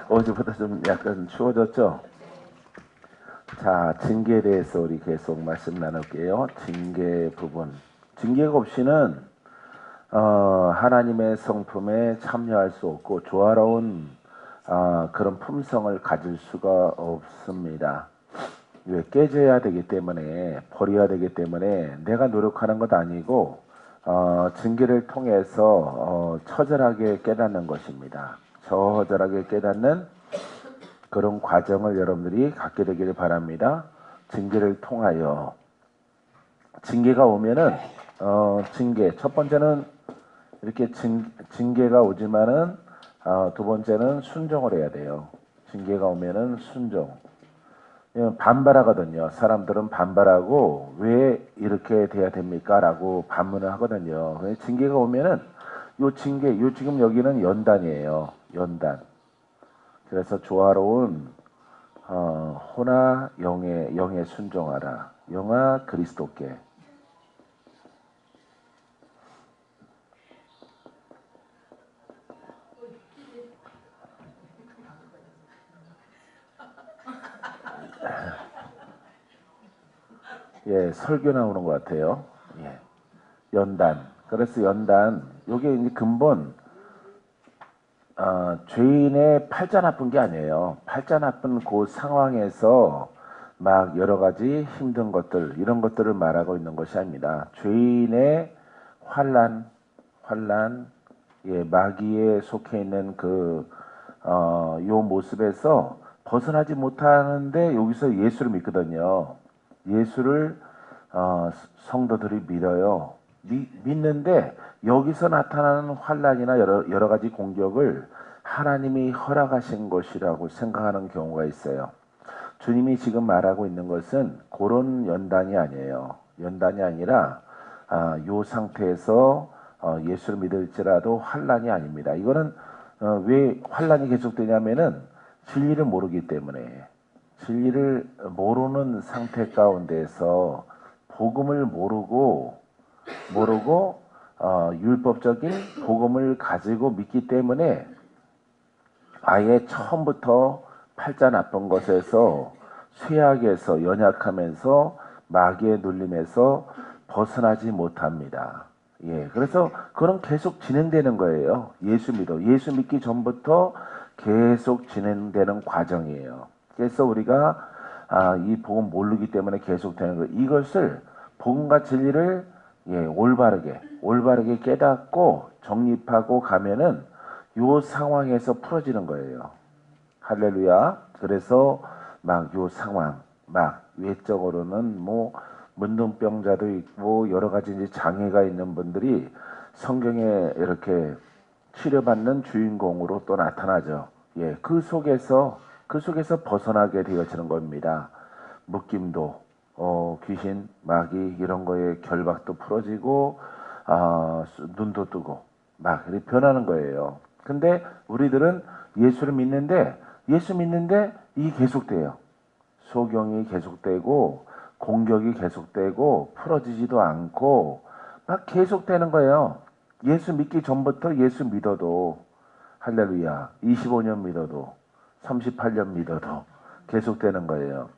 어제보다 좀 약간 추워졌죠? 자, 징계에 대해서 우리 계속 말씀 나눌게요. 징계 부분. 징계가 없이는 하나님의 성품에 참여할 수 없고 조화로운 그런 품성을 가질 수가 없습니다. 왜? 깨져야 되기 때문에, 버려야 되기 때문에 내가 노력하는 것 아니고 징계를 통해서 처절하게 깨닫는 것입니다. 처절하게 깨닫는 그런 과정을 여러분들이 갖게 되기를 바랍니다. 징계를 통하여. 징계가 오면은 징계 첫 번째는 이렇게 징계가 오지만은 두 번째는 순종을 해야 돼요. 징계가 오면은 순종. 반발하거든요. 사람들은 반발하고 왜 이렇게 돼야 됩니까? 라고 반문을 하거든요. 징계가 오면은 요 징계, 요 지금 여기는 연단이에요. 연단. 그래서 조화로운 호나 영에 순종하라. 영아 그리스도께. 예, 설교 나오는 것 같아요. 예, 연단. 그래서 연단. 요게 이제 근본 죄인의 팔자 나쁜 게 아니에요. 팔자 나쁜 그 상황에서 막 여러 가지 힘든 것들 이런 것들을 말하고 있는 것이 아닙니다. 죄인의 환난, 예, 마귀에 속해 있는 요 모습에서 벗어나지 못하는데 여기서 예수를 믿거든요. 예수를 성도들이 믿어요. 믿는데 여기서 나타나는 환난이나 여러 가지 공격을 하나님이 허락하신 것이라고 생각하는 경우가 있어요. 주님이 지금 말하고 있는 것은 그런 연단이 아니에요. 연단이 아니라 요 상태에서 예수를 믿을지라도 환난이 아닙니다. 이거는 왜 환난이 계속되냐면은 진리를 모르기 때문에 진리를 모르는 상태 가운데서 복음을 모르고 율법적인 복음을 가지고 믿기 때문에 아예 처음부터 팔자 나쁜 것에서 쇠약에서 연약하면서 마귀의 눌림에서 벗어나지 못합니다. 예, 그래서 그런 계속 진행되는 거예요. 예수 믿기 전부터 계속 진행되는 과정이에요. 그래서 우리가 이 복음 모르기 때문에 계속되는 거. 이것을 복음과 진리를 올바르게 깨닫고 정립하고 가면은 요 상황에서 풀어지는 거예요. 할렐루야. 그래서 막 요 상황, 막 외적으로는 뭐 문둥병자도 있고 여러 가지 이제 장애가 있는 분들이 성경에 이렇게 치료받는 주인공으로 또 나타나죠. 예, 그 속에서 벗어나게 되어지는 겁니다. 묶임도, 귀신, 마귀 이런 거에 결박도 풀어지고, 눈도 뜨고 막 이렇게 변하는 거예요. 근데 우리들은 예수를 믿는데 이게 계속돼요. 소경이 계속되고 공격이 계속되고 풀어지지도 않고 막 계속되는 거예요. 예수 믿기 전부터 예수 믿어도 할렐루야 25년 믿어도 38년 믿어도 계속되는 거예요.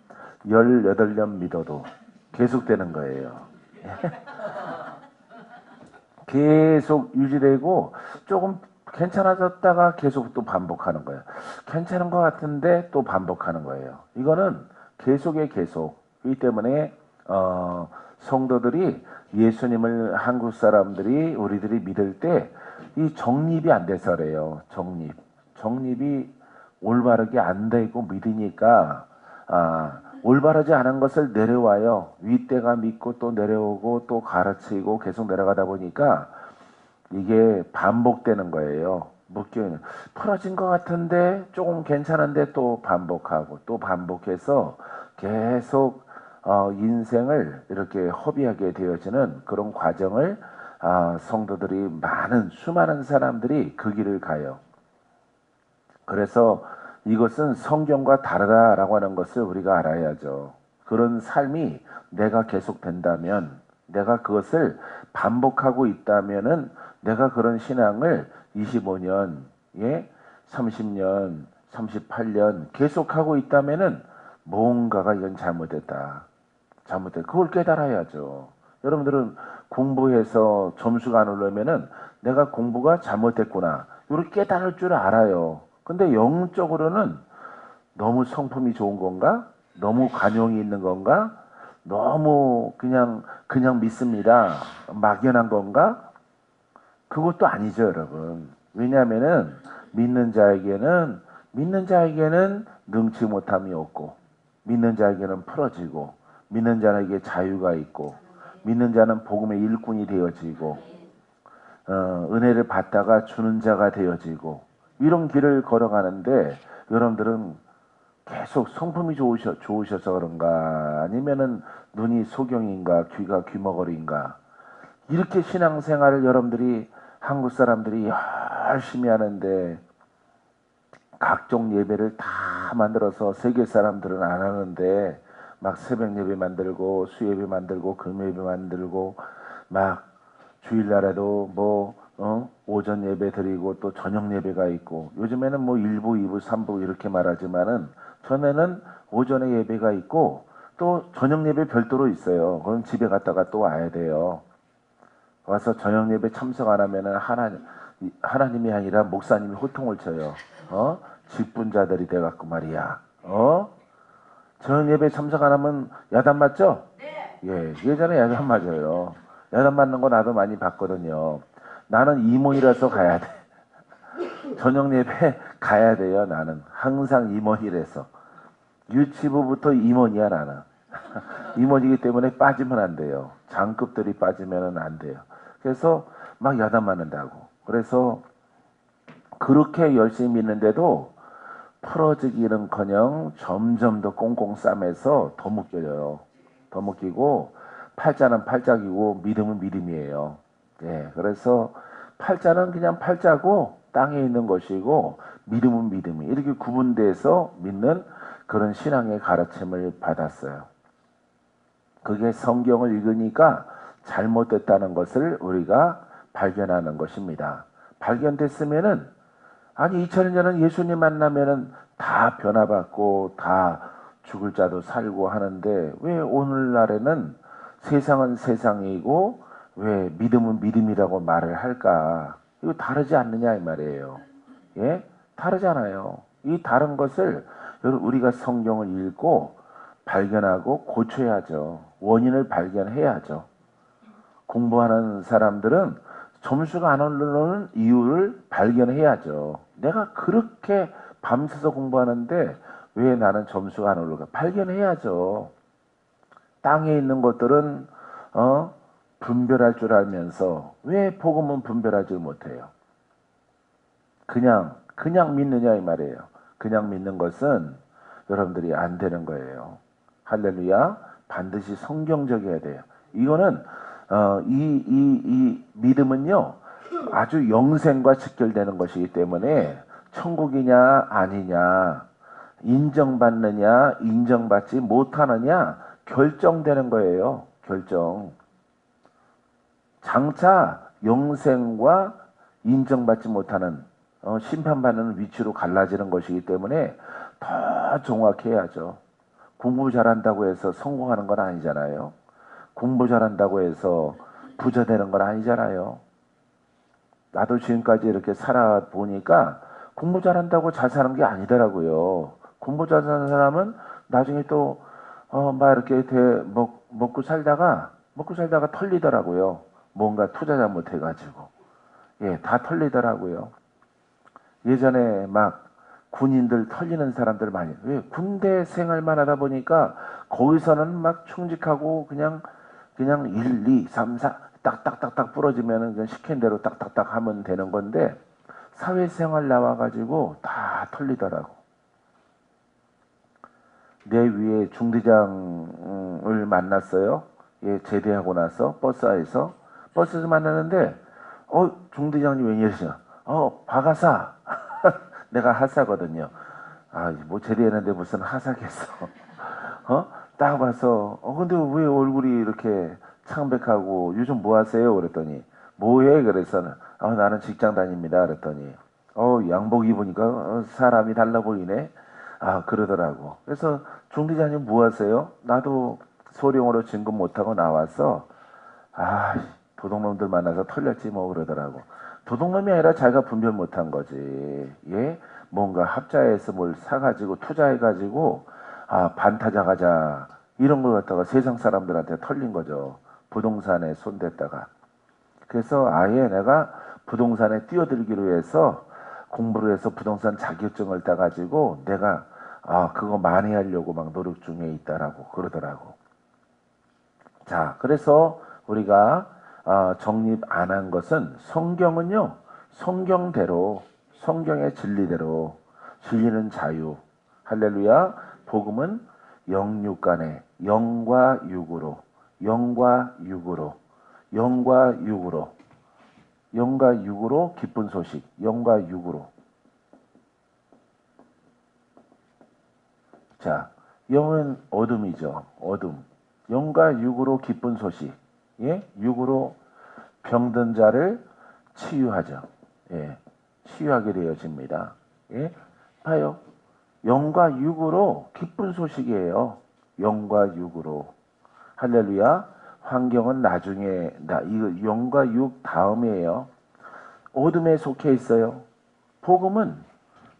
18년 믿어도 계속되는 거예요. 계속 유지되고 조금 괜찮아졌다가 계속 또 반복하는 거예요. 괜찮은 것 같은데 또 반복하는 거예요. 이거는 계속의 계속이기 때문에 성도들이 예수님을 한국 사람들이 우리들이 믿을 때 이 정립이 안 돼서 그래요. 정립이 올바르게 안 되고 믿으니까 올바르지 않은 것을 내려와요. 윗대가 믿고 또 내려오고 또 가르치고 계속 내려가다 보니까 이게 반복되는 거예요. 묶여있는 풀어진 것 같은데 조금 괜찮은데 또 반복하고 또 반복해서 계속 인생을 이렇게 허비하게 되어지는 그런 과정을 성도들이 수많은 사람들이 그 길을 가요. 그래서 이것은 성경과 다르다라고 하는 것을 우리가 알아야죠. 그런 삶이 내가 계속된다면, 내가 그것을 반복하고 있다면은 내가 그런 신앙을 25년, 30년, 38년 계속하고 있다면은 뭔가가 이건 잘못됐다. 잘못됐다. 그걸 깨달아야죠. 여러분들은 공부해서 점수가 안 오르면은 내가 공부가 잘못됐구나. 이렇게 깨달을 줄 알아요. 근데 영적으로는 너무 성품이 좋은 건가? 너무 관용이 있는 건가? 너무 그냥 믿습니다. 막연한 건가? 그것도 아니죠, 여러분. 왜냐하면은 믿는 자에게는 능치 못함이 없고, 믿는 자에게는 풀어지고, 믿는 자에게 자유가 있고, 믿는 자는 복음의 일꾼이 되어지고, 은혜를 받다가 주는 자가 되어지고, 이런 길을 걸어가는데 여러분들은 계속 성품이 좋으셔서 그런가, 아니면은 눈이 소경인가, 귀가 귀머거리인가, 이렇게 신앙생활을 여러분들이 한국 사람들이 열심히 하는데 각종 예배를 다 만들어서 세계 사람들은 안 하는데 막 새벽 예배 만들고 수예배 만들고 금예배 만들고 막 주일날에도 오전 예배 드리고 또 저녁 예배가 있고, 요즘에는 뭐 1부, 2부, 3부 이렇게 말하지만은 전에는 오전에 예배가 있고 또 저녁 예배 별도로 있어요. 그럼 집에 갔다가 또 와야 돼요. 와서 저녁 예배 참석 안 하면은 하나님이 아니라 목사님이 호통을 쳐요. 직분자들이 돼갖고 말이야. 저녁 예배 참석 안 하면 야단 맞죠? 네. 예, 예전에 야단 맞아요. 야단 맞는 거 나도 많이 봤거든요. 나는 임원이라서 가야 돼. 저녁 예배 가야 돼요. 나는 항상 임원이라서. 유치부부터 임원이야 나는. 임원이기 때문에 빠지면 안 돼요. 장급들이 빠지면 안 돼요. 그래서 막 야단 맞는다고. 그래서 그렇게 열심히 믿는데도 풀어지기는커녕 점점 더 꽁꽁 싸매서 더 묶여요. 더 묶이고 팔자는 팔자이고 믿음은 믿음이에요. 예, 그래서 팔자는 그냥 팔자고 땅에 있는 것이고 믿음은 믿음이, 이렇게 구분돼서 믿는 그런 신앙의 가르침을 받았어요. 그게 성경을 읽으니까 잘못됐다는 것을 우리가 발견하는 것입니다. 발견됐으면은, 아니 2000년은 예수님 만나면은 다 변화받고 다 죽을 자도 살고 하는데 왜 오늘날에는 세상은 세상이고 왜 믿음은 믿음이라고 말을 할까? 이거 다르지 않느냐 이 말이에요. 예? 다르잖아요. 이 다른 것을 우리가 성경을 읽고 발견하고 고쳐야죠. 원인을 발견해야죠. 공부하는 사람들은 점수가 안 오르는 이유를 발견해야죠. 내가 그렇게 밤새서 공부하는데 왜 나는 점수가 안 오를까? 발견해야죠. 땅에 있는 것들은 분별할 줄 알면서 왜 복음은 분별하지 못해요? 그냥 믿느냐 이 말이에요. 그냥 믿는 것은 여러분들이 안 되는 거예요. 할렐루야. 반드시 성경적이어야 돼요. 이거는 이 믿음은요 아주 영생과 직결되는 것이기 때문에 천국이냐 아니냐, 인정받느냐 인정받지 못하느냐 결정되는 거예요. 결정. 장차 영생과 인정받지 못하는 심판받는 위치로 갈라지는 것이기 때문에 더 정확해야죠. 공부 잘한다고 해서 성공하는 건 아니잖아요. 공부 잘한다고 해서 부자 되는 건 아니잖아요. 나도 지금까지 이렇게 살아보니까 공부 잘한다고 잘 사는 게 아니더라고요. 공부 잘하는 사람은 나중에 또 막 이렇게 먹고 살다가 털리더라고요. 뭔가 투자 잘못해가지고. 예, 다 털리더라고요. 예전에 막 군인들 털리는 사람들 많이, 왜 군대 생활만 하다 보니까 거기서는 막 충직하고 그냥 1, 2, 3, 4 딱딱딱딱 부러지면은 그냥 시킨 대로 딱딱딱 하면 되는 건데 사회생활 나와가지고 다 털리더라고. 내 위에 중대장을 만났어요. 예, 제대하고 나서 버스에서 만나는데 중대장님 웬일이시냐? 박하사. 내가 하사거든요. 뭐 제대했는데 무슨 하사겠어. 딱 봐서 근데 왜 얼굴이 이렇게 창백하고 요즘 뭐 하세요? 그랬더니 뭐해? 그래서 나는 직장 다닙니다. 그랬더니 양복 입으니까 사람이 달라 보이네. 그러더라고. 그래서 중대장님 뭐 하세요? 나도 소령으로 진급 못하고 나와서 도둑놈들 만나서 털렸지 뭐 그러더라고. 도둑놈이 아니라 자기가 분별 못한 거지. 예? 뭔가 합자해서 뭘 사가지고 투자해가지고 반타자 가자 이런 걸 갖다가 세상 사람들한테 털린 거죠. 부동산에 손댔다가. 그래서 아예 내가 부동산에 뛰어들기로 해서 공부를 해서 부동산 자격증을 따가지고 내가 그거 만회하려고 막 노력 중에 있다라고 그러더라고. 자, 그래서 우리가 정립 안 한 것은 성경은요, 성경대로, 성경의 진리대로, 진리는 자유, 할렐루야. 복음은 영육간에 영과 육으로, 영과 육으로, 영과 육으로, 영과 육으로 기쁜 소식, 영과 육으로. 자, 영은 어둠이죠. 어둠. 영과 육으로 기쁜 소식. 예? 육으로 병든 자를 치유하죠. 예. 치유하게 되어집니다. 예? 봐요. 영과 육으로 기쁜 소식이에요. 영과 육으로. 할렐루야. 환경은 나중에, 이거 영과 육 다음이에요. 어둠에 속해 있어요. 복음은,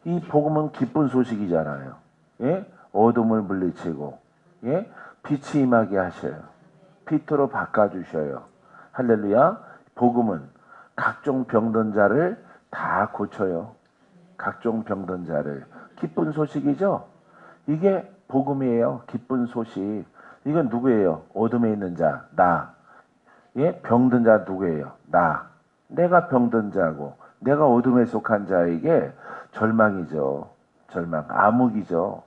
이 복음은 기쁜 소식이잖아요. 예? 어둠을 물리치고, 예? 빛이 임하게 하셔요. 빛으로 바꿔주셔요. 할렐루야. 복음은 각종 병든 자를 다 고쳐요. 각종 병든 자를. 기쁜 소식이죠. 이게 복음이에요. 기쁜 소식. 이건 누구예요? 어둠에 있는 자, 나. 예? 병든 자 누구예요? 나. 내가 병든 자고 내가 어둠에 속한 자에게 절망이죠. 절망, 암흑이죠.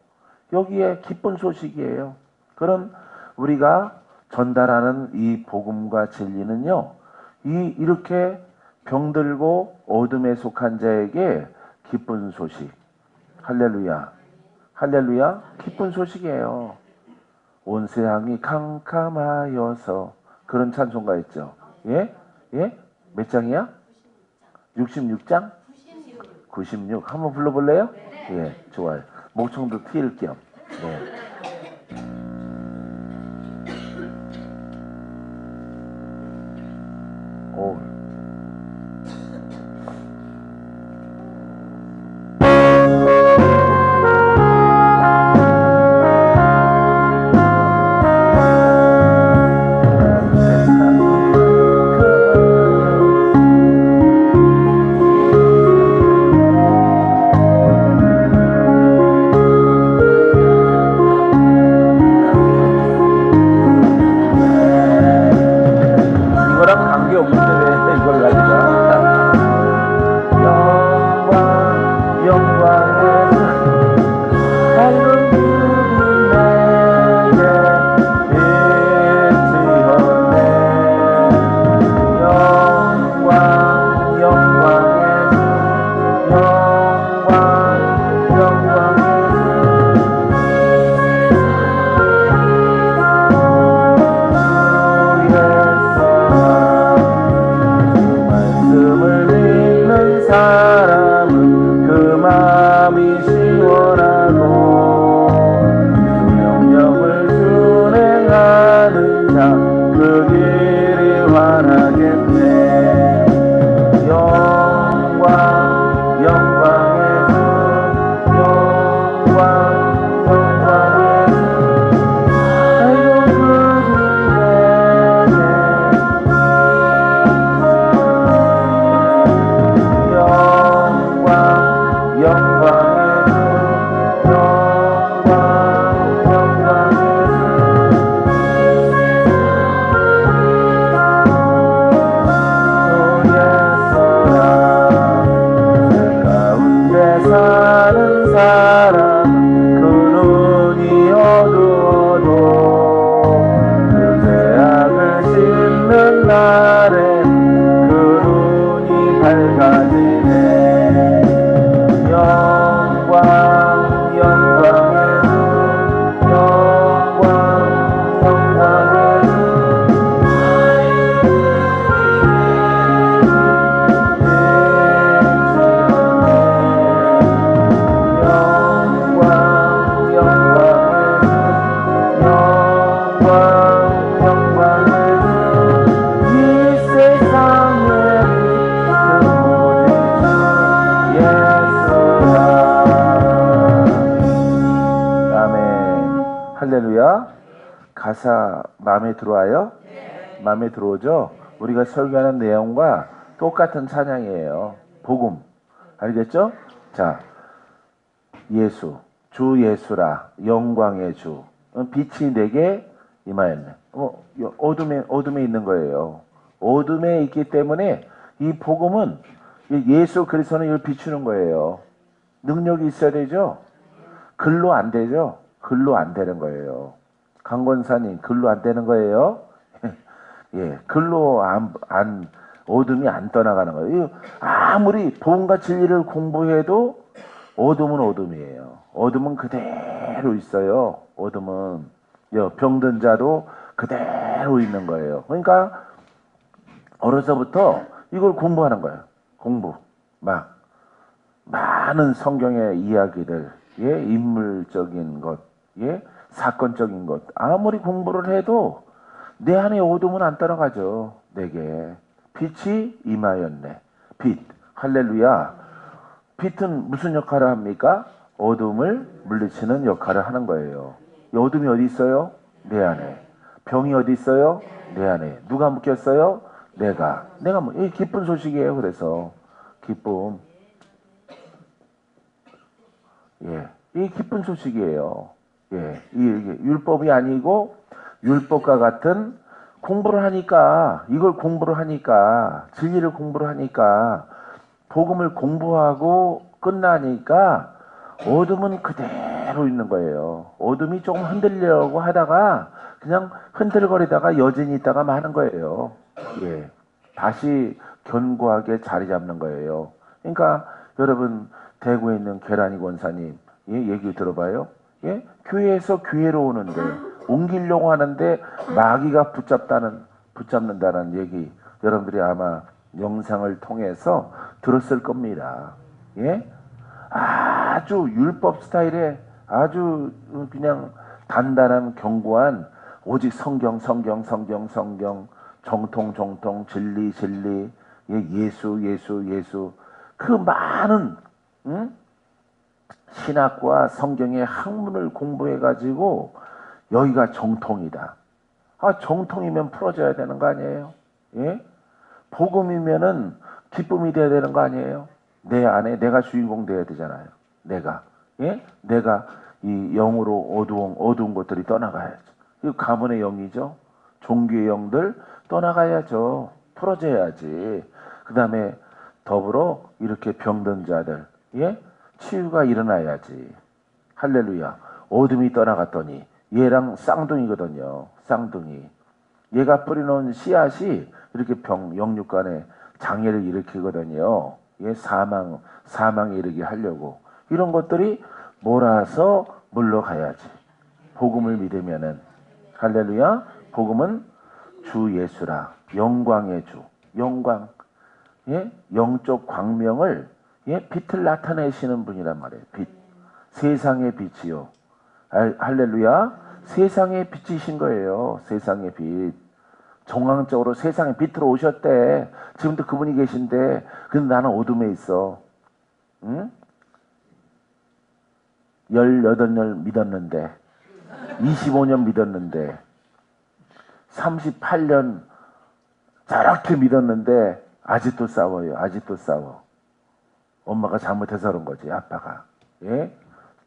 여기에 기쁜 소식이에요. 그럼 우리가 전달하는 이 복음과 진리는요, 이렇게 병들고 어둠에 속한 자에게 기쁜 소식. 할렐루야. 할렐루야. 기쁜 소식이에요. 온 세상이 캄캄하여서 그런 찬송가 있죠. 예? 예? 몇 장이야? 66장? 96. 한번 불러볼래요? 예, 좋아요. 목청도 트일 겸. 예. 오. 이 세상에 할렐루야. 가사 마음에 들어와요? 네. 마음에 들어오죠? 우리가 설교하는 내용과 똑같은 찬양이에요. 복음. 알겠죠? 자, 예수. 주 예수라. 영광의 주. 빛이 내게 임하였네. 어둠에 있는 거예요. 어둠에 있기 때문에 이 복음은 예수 그리스도는 이걸 비추는 거예요. 능력이 있어야 되죠? 글로 안 되죠? 글로 안 되는 거예요. 강권사님, 글로 안 되는 거예요? 예, 글로 어둠이 안 떠나가는 거예요. 아무리 복음과 진리를 공부해도 어둠은 어둠이에요. 어둠은 그대로 있어요. 어둠은 병든 자도 그대로 있는 거예요. 그러니까 어려서부터 이걸 공부하는 거예요. 공부. 많은 성경의 이야기들, 예, 인물적인 것, 예, 사건적인 것. 아무리 공부를 해도 내 안에 어둠은 안 떠나가죠. 내게. 빛이 임하였네. 빛. 할렐루야. 빛은 무슨 역할을 합니까? 어둠을 물리치는 역할을 하는 거예요. 이 어둠이 어디 있어요? 내 안에. 병이 어디 있어요? 내 안에. 누가 묶였어요? 내가. 이 기쁜 소식이에요. 그래서 기쁨. 예, 이 기쁜 소식이에요. 예, 이게 율법이 아니고 율법과 같은 공부를 하니까, 이걸 공부를 하니까, 진리를 공부를 하니까, 복음을 공부하고 끝나니까 어둠은 그대로 있는 거예요. 어둠이 조금 흔들려고 하다가 그냥 흔들거리다가 여전히 있다가 마는 거예요. 예, 다시 견고하게 자리 잡는 거예요. 그러니까 여러분 대구에 있는 계란이 권사님, 예, 얘기 들어봐요. 예, 교회에서 교회로 오는데 옮기려고 하는데 마귀가 붙잡는다는 얘기 여러분들이 아마 영상을 통해서 들었을 겁니다. 예, 아주 율법 스타일의 아주 그냥 단단한 견고한 오직 성경 정통 진리 예, 예수 그 많은 신학과 성경의 학문을 공부해가지고 여기가 정통이다. 정통이면 풀어져야 되는 거 아니에요? 예? 복음이면은 기쁨이 돼야 되는 거 아니에요? 내 안에 내가 주인공 돼야 되잖아요. 내가. 예? 내가 이 영으로 어두운 것들이 떠나가야죠. 이거 가문의 영이죠. 종교의 영들 떠나가야죠. 풀어져야지. 그 다음에 더불어 이렇게 병든 자들, 예? 치유가 일어나야지. 할렐루야. 어둠이 떠나갔더니 얘랑 쌍둥이거든요. 쌍둥이. 얘가 뿌려놓은 씨앗이 이렇게 영육간에 장애를 일으키거든요. 예, 사망에 이르게 하려고. 이런 것들이 몰아서 물러가야지. 복음을 믿으면은. 할렐루야. 복음은 주 예수라. 영광의 주. 영광. 예? 영적 광명을, 예? 빛을 나타내시는 분이란 말이에요. 빛. 세상의 빛이요. 할렐루야. 세상의 빛이신 거예요. 세상의 빛. 정황적으로 세상의 빛으로 오셨대. 지금도 그분이 계신데, 근데 나는 어둠에 있어. 응? 18년 믿었는데, 25년 믿었는데, 38년 저렇게 믿었는데, 아직도 싸워요. 아직도 싸워. 엄마가 잘못해서 그런 거지. 아빠가. 예?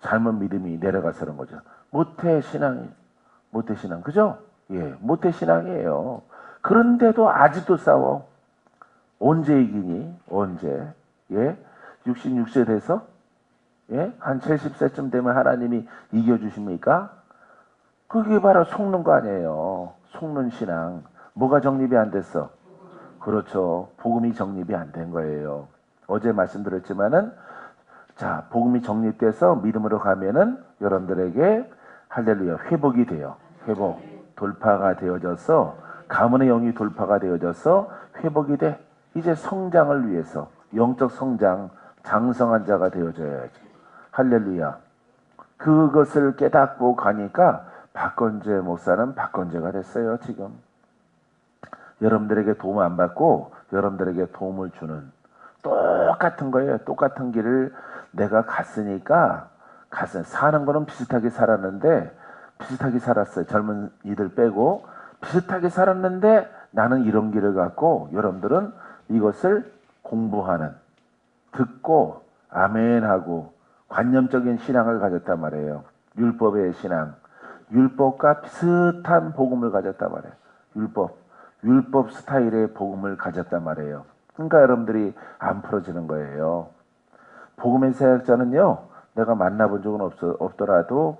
잘못 믿음이 내려가서 그런 거죠. 모태신앙. 그죠? 예, 모태신앙이에요. 그런데도 아직도 싸워. 언제 이기니? 언제? 예? 66세 돼서? 예? 한 70세쯤 되면 하나님이 이겨주십니까? 그게 바로 속는 거 아니에요. 속는 신앙. 뭐가 정립이 안 됐어? 그렇죠. 복음이 정립이 안 된 거예요. 어제 말씀드렸지만은, 자, 복음이 정립돼서 믿음으로 가면은 여러분들에게 할렐루야 회복이 돼요. 회복. 돌파가 되어져서 가문의 영이 돌파가 되어져서 회복이 돼. 이제 성장을 위해서 영적 성장 장성한 자가 되어져야죠. 할렐루야. 그것을 깨닫고 가니까 박건재 목사는 박건재가 됐어요, 지금. 여러분들에게 도움 안 받고 여러분들에게 도움을 주는 똑같은 거예요. 똑같은 길을 내가 갔으니까 사는 거는 비슷하게 살았는데 비슷하게 살았어요. 젊은 이들 빼고 비슷하게 살았는데 나는 이런 길을 갔고 여러분들은 이것을 공부하는 듣고 아멘하고 관념적인 신앙을 가졌단 말이에요. 율법의 신앙. 율법과 비슷한 복음을 가졌단 말이에요. 율법 스타일의 복음을 가졌단 말이에요. 그러니까 여러분들이 안 풀어지는 거예요. 복음의 사역자는요, 내가 만나본 적은 없더라도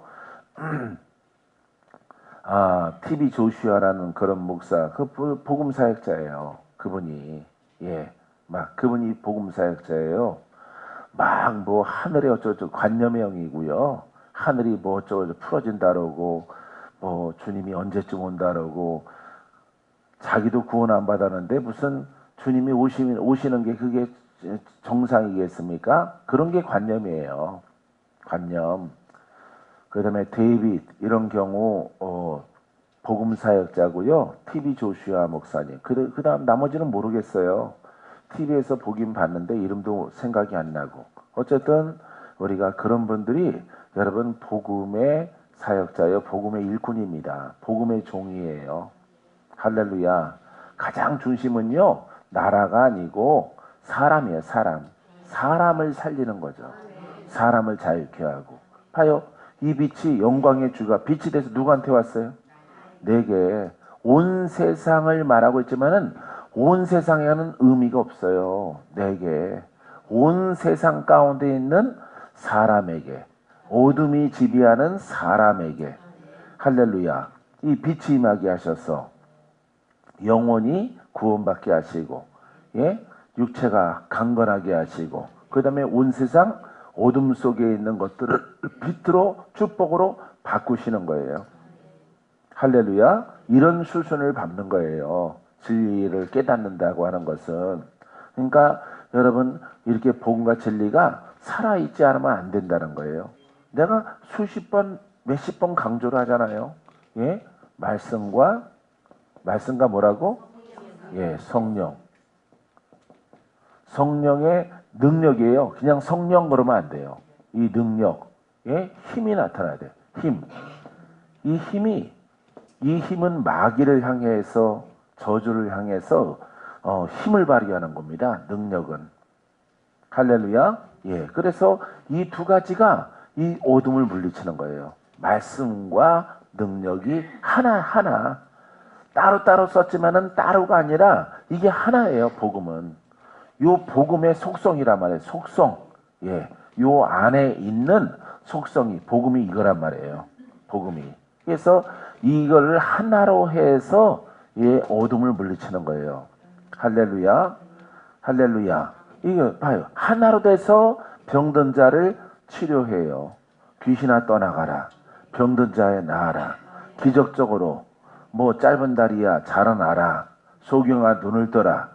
TV 조슈아라는 그런 목사, 그 복음 사역자예요. 그분이 그분이 복음 사역자예요. 막 뭐 하늘에 어쩌고 관념형이고요. 하늘이 뭐 어쩌고 풀어진다라고 뭐 주님이 언제쯤 온다라고 자기도 구원 안 받았는데 무슨 주님이 오시는 게 그게 정상이겠습니까? 그런 게 관념이에요. 관념. 그 다음에 데이빗 이런 경우 복음 사역자고요. TV 조슈아 목사님. 그 다음 나머지는 모르겠어요. TV에서 보긴 봤는데 이름도 생각이 안 나고. 어쨌든 우리가 그런 분들이 여러분 복음의 사역자요. 복음의 일꾼입니다. 복음의 종이에요. 할렐루야. 가장 중심은요. 나라가 아니고 사람이에요. 사람을 살리는 거죠. 사람을 자유케 하고. 봐요. 이 빛이 영광의 주가 빛이 돼서 누구한테 왔어요? 내게. 온 세상을 말하고 있지만은 온 세상에는 의미가 없어요. 내게. 온 세상 가운데 있는 사람에게. 어둠이 지배하는 사람에게. 할렐루야. 이 빛이 임하게 하셔서 영혼이 구원받게 하시고 육체가 강건하게 하시고 그 다음에 온 세상 어둠 속에 있는 것들을 빛으로 축복으로 바꾸시는 거예요. 할렐루야. 이런 수순을 밟는 거예요. 진리를 깨닫는다고 하는 것은. 그러니까 여러분 이렇게 복음과 진리가 살아있지 않으면 안 된다는 거예요. 내가 수십 번 몇십 번 강조를 하잖아요. 말씀과 뭐라고? 성령. 성령의 능력이에요. 그냥 성령 그러면 안 돼요. 이 능력, 힘이 나타나야 돼. 힘. 이 힘은 마귀를 향해서 저주를 향해서 힘을 발휘하는 겁니다. 능력은. 할렐루야. 그래서 이 두 가지가 이 어둠을 물리치는 거예요. 말씀과 능력이 하나. 따로따로 썼지만은 따로가 아니라 이게 하나예요. 복음은. 요 복음의 속성이란 말이에요. 속성. 요 안에 있는 속성이 복음이 이거란 말이에요. 복음이. 그래서 이걸 하나로 해서 어둠을 물리치는 거예요. 할렐루야. 할렐루야. 이거 봐요. 하나로 돼서 병든 자를 치료해요. 귀신아 떠나가라. 병든 자에 나아라. 기적적으로 뭐 짧은 다리야 자라나라. 소경아 눈을 떠라.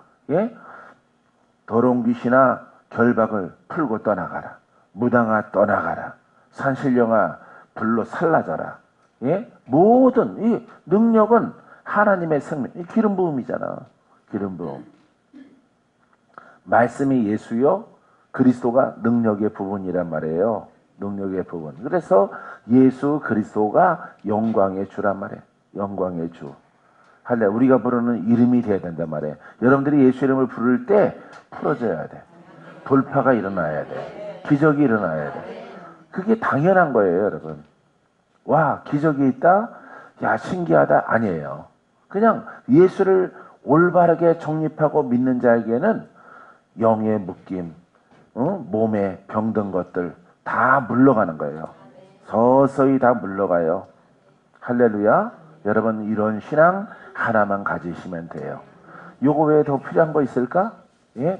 더러운 귀신아 결박을 풀고 떠나가라. 무당아 떠나가라. 산신령아 불로 살라져라. 모든 이 능력은 하나님의 생명, 기름 부음이잖아. 기름 부음. 말씀이 예수요, 그리스도가 능력의 부분이란 말이에요. 능력의 부분. 그래서 예수 그리스도가 영광의 주란 말이에요. 영광의 주. 할래. 우리가 부르는 이름이 돼야 된단 말이에요. 여러분들이 예수 이름을 부를 때 풀어져야 돼. 돌파가 일어나야 돼. 기적이 일어나야 돼. 그게 당연한 거예요, 여러분. 와, 기적이 있다? 야, 신기하다? 아니에요. 그냥 예수를 올바르게 정립하고 믿는 자에게는 영의 묶임, 몸에 병든 것들 다 물러가는 거예요. 서서히 다 물러가요. 할렐루야. 여러분 이런 신앙 하나만 가지시면 돼요. 요거 외에 더 필요한 거 있을까?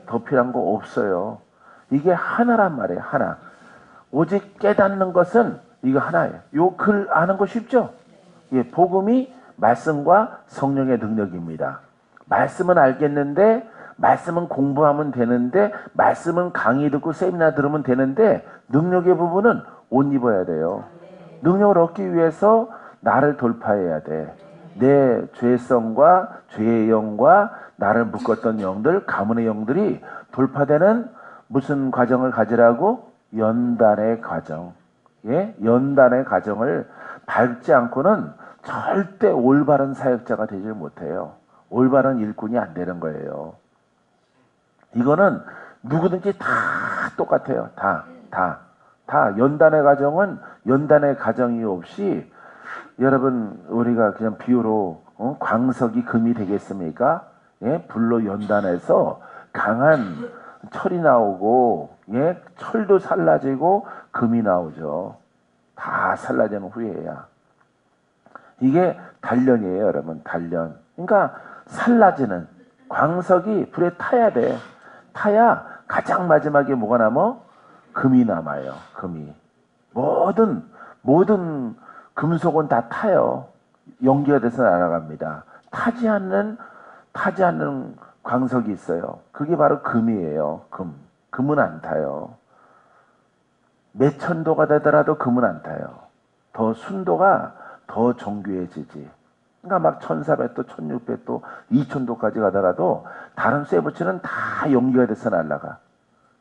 더 필요한 거 없어요. 이게 하나란 말이에요. 하나. 오직 깨닫는 것은 이거 하나예요. 요 글 아는 거 쉽죠? 복음이 말씀과 성령의 능력입니다. 말씀은 알겠는데, 말씀은 공부하면 되는데, 말씀은 강의 듣고 세미나 들으면 되는데, 능력의 부분은 옷 입어야 돼요. 능력을 얻기 위해서 나를 돌파해야 돼. 내 죄성과 죄의 영과 나를 묶었던 영들, 가문의 영들이 돌파되는 무슨 과정을 가지라고? 연단의 과정. 예? 연단의 과정을 밟지 않고는 절대 올바른 사역자가 되지 못해요. 올바른 일꾼이 안 되는 거예요. 이거는 누구든지 다 똑같아요. 다. 연단의 과정은 연단의 과정이 없이 여러분 우리가 그냥 비유로 광석이 금이 되겠습니까? 예? 불로 연단해서 강한 철이 나오고 예? 철도 살라지고 금이 나오죠. 다 살라지는 후에야. 이게 단련이에요, 여러분. 단련. 그러니까 살라지는 광석이 불에 타야 돼. 타야 가장 마지막에 뭐가 남아? 금이 남아요. 금이. 모든 금속은 다 타요. 연기가 돼서 날아갑니다. 타지 않는 광석이 있어요. 그게 바로 금이에요. 금은 안 타요. 몇 천도가 되더라도 금은 안 타요. 더 순도가 더 정교해지지. 그러니까 막 1400도, 1600도, 2000도까지 가더라도 다른 쇠붙이는 다 연기가 돼서 날아가.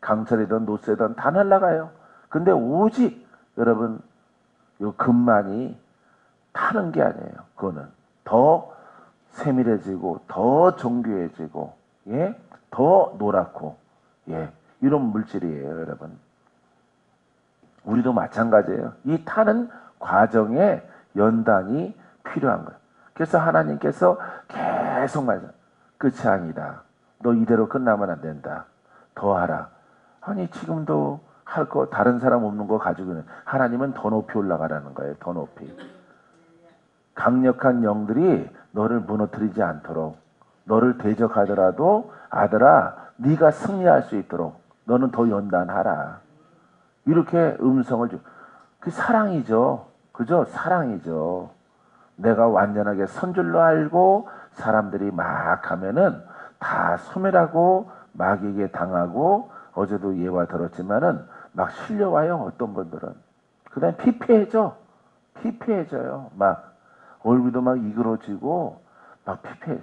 강철이든 노쇠든 다 날아가요. 근데 오직 여러분 요 금만이 타는 게 아니에요. 그거는 더 세밀해지고 더 정교해지고 예? 더 노랗고 예. 이런 물질이에요, 여러분. 우리도 마찬가지예요. 이 타는 과정에 연단이 필요한 거예요. 그래서 하나님께서 계속 말씀, 끝이 아니다. 너 이대로 끝나면 안 된다. 더 하라. 아니 지금도 할 거 다른 사람 없는 거 가지고는 하나님은 더 높이 올라가라는 거예요. 더 높이. 강력한 영들이 너를 무너뜨리지 않도록 너를 대적하더라도 아들아 네가 승리할 수 있도록 너는 더 연단하라. 이렇게 음성을 주. 그 사랑이죠. 그죠? 사랑이죠. 내가 완전하게 선 줄로 알고 사람들이 막 하면은 다 소멸하고 마귀에게 당하고 어제도 예화 들었지만은 막 실려와요. 어떤 분들은. 그 다음에 피폐해져요. 막 얼굴도 막 이그러지고 막 피폐해.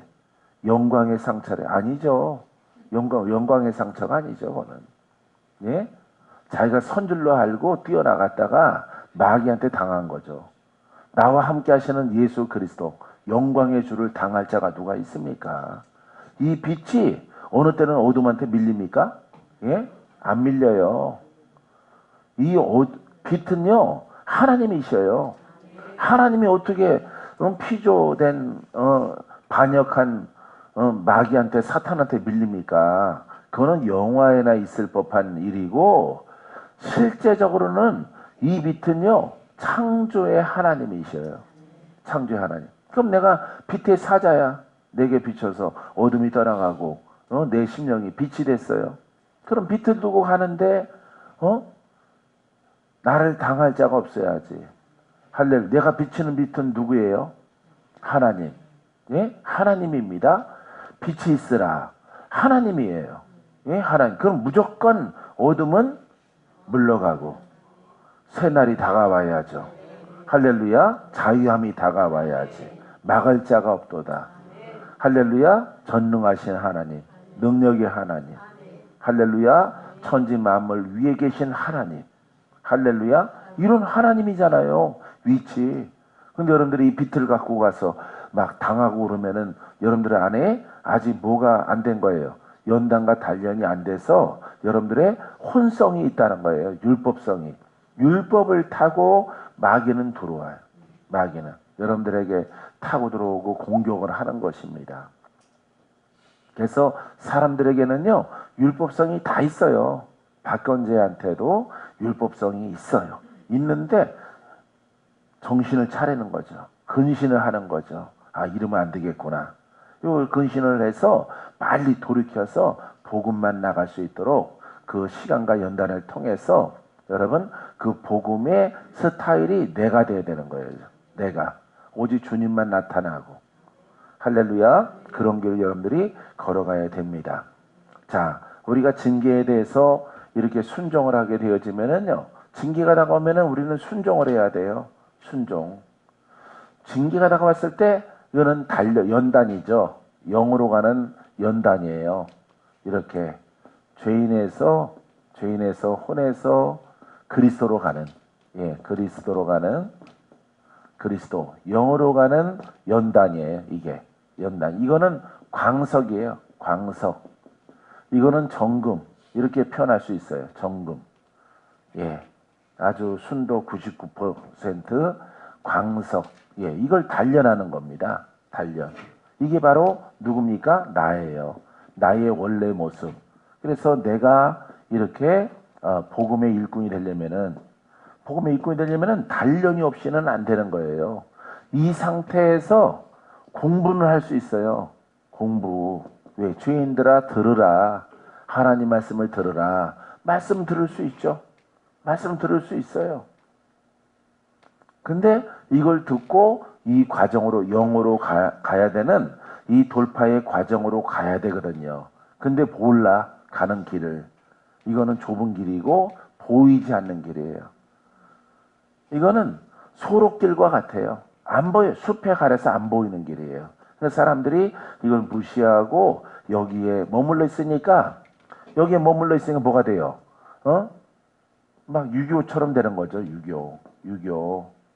영광의 상처래. 아니죠. 영광의 상처가 아니죠. 그거는. 예? 자기가 선줄로 알고 뛰어나갔다가 마귀한테 당한 거죠. 나와 함께 하시는 예수 그리스도 영광의 주를 당할 자가 누가 있습니까? 이 빛이 어느 때는 어둠한테 밀립니까? 예? 안 밀려요. 이 빛은요 하나님이셔요. 하나님이 어떻게 피조된 반역한 마귀한테 사탄한테 밀립니까? 그거는 영화에나 있을 법한 일이고 실제적으로는 이 빛은요 창조의 하나님이셔요. 창조의 하나님. 그럼 내가 빛의 사자야. 내게 비춰서 어둠이 떠나가고 내 심령이 빛이 됐어요. 그럼 빛을 두고 가는데 나를 당할 자가 없어야지. 할렐루야. 내가 비치는 빛은 누구예요? 하나님. 예? 하나님입니다. 빛이 있으라. 하나님이에요. 예? 하나님. 그럼 무조건 어둠은 물러가고 새날이 다가와야죠. 할렐루야. 자유함이 다가와야지. 막을 자가 없도다. 할렐루야. 전능하신 하나님. 능력의 하나님. 할렐루야. 천지 만물 위에 계신 하나님. 할렐루야. 이런 하나님이잖아요. 위치. 근데 여러분들이 이 빛을 갖고 가서 막 당하고 그러면은 여러분들 안에 아직 뭐가 안 된 거예요. 연단과 단련이 안 돼서 여러분들의 혼성이 있다는 거예요. 율법성이. 율법을 타고 마귀는 들어와요. 마귀는 여러분들에게 타고 들어오고 공격을 하는 것입니다. 그래서 사람들에게는요 율법성이 다 있어요. 박건재한테도 율법성이 있어요. 있는데 정신을 차리는 거죠. 근신을 하는 거죠. 아, 이러면 안 되겠구나. 요 근신을 해서 빨리 돌이켜서 복음만 나갈 수 있도록 그 시간과 연단을 통해서 여러분 그 복음의 스타일이 내가 돼야 되는 거예요. 내가. 오직 주님만 나타나고. 할렐루야. 그런 길을 여러분들이 걸어가야 됩니다. 자, 우리가 징계에 대해서 이렇게 순종을 하게 되어지면은요. 징계가 다가오면은 우리는 순종을 해야 돼요. 순종. 징계가 다가왔을 때 이거는 연단이죠. 영으로 가는 연단이에요. 이렇게 죄인에서 혼에서 그리스도로 가는, 그리스도로 가는, 그리스도 영으로 가는 연단이에요. 이게 연단. 이거는 광석이에요. 광석. 이거는 정금. 이렇게 표현할 수 있어요. 정금. 아주 순도 99% 광석. 이걸 단련하는 겁니다. 단련. 이게 바로 누굽니까? 나예요. 나의 원래 모습. 그래서 내가 이렇게 복음의 일꾼이 되려면은 단련이 없이는 안 되는 거예요. 이 상태에서 공부는 할 수 있어요. 공부. 왜? 죄인들아 들으라. 하나님 말씀을 들으라. 말씀 들을 수 있죠. 말씀 들을 수 있어요. 근데 이걸 듣고 이 과정으로 영으로 가야 되는 이 돌파의 과정으로 가야 되거든요. 근데 몰라. 가는 길을. 이거는 좁은 길이고 보이지 않는 길이에요. 이거는 소록길과 같아요. 안 보여요. 숲에 가려서 안 보이는 길이에요. 그래서 사람들이 이걸 무시하고 여기에 머물러 있으니까 뭐가 돼요? 막 유교처럼 되는 거죠. 유교.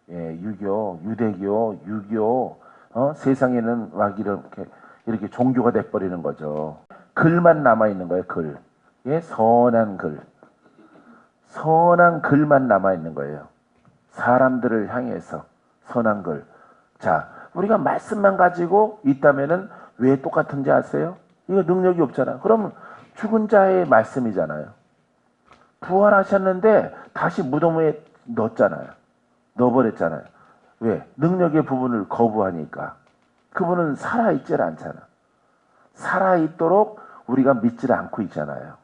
유대교, 유교. 세상에는 막 이렇게 종교가 돼버리는 거죠. 글만 남아있는 거예요. 글. 선한 글. 선한 글만 남아있는 거예요. 사람들을 향해서 선한 글. 자, 우리가 말씀만 가지고 있다면은 왜 똑같은지 아세요? 이거 능력이 없잖아. 그럼 죽은 자의 말씀이잖아요. 부활하셨는데 다시 무덤에 넣어버렸잖아요. 왜? 능력의 부분을 거부하니까. 그분은 살아있질 않잖아. 살아있도록 우리가 믿질 않고 있잖아요.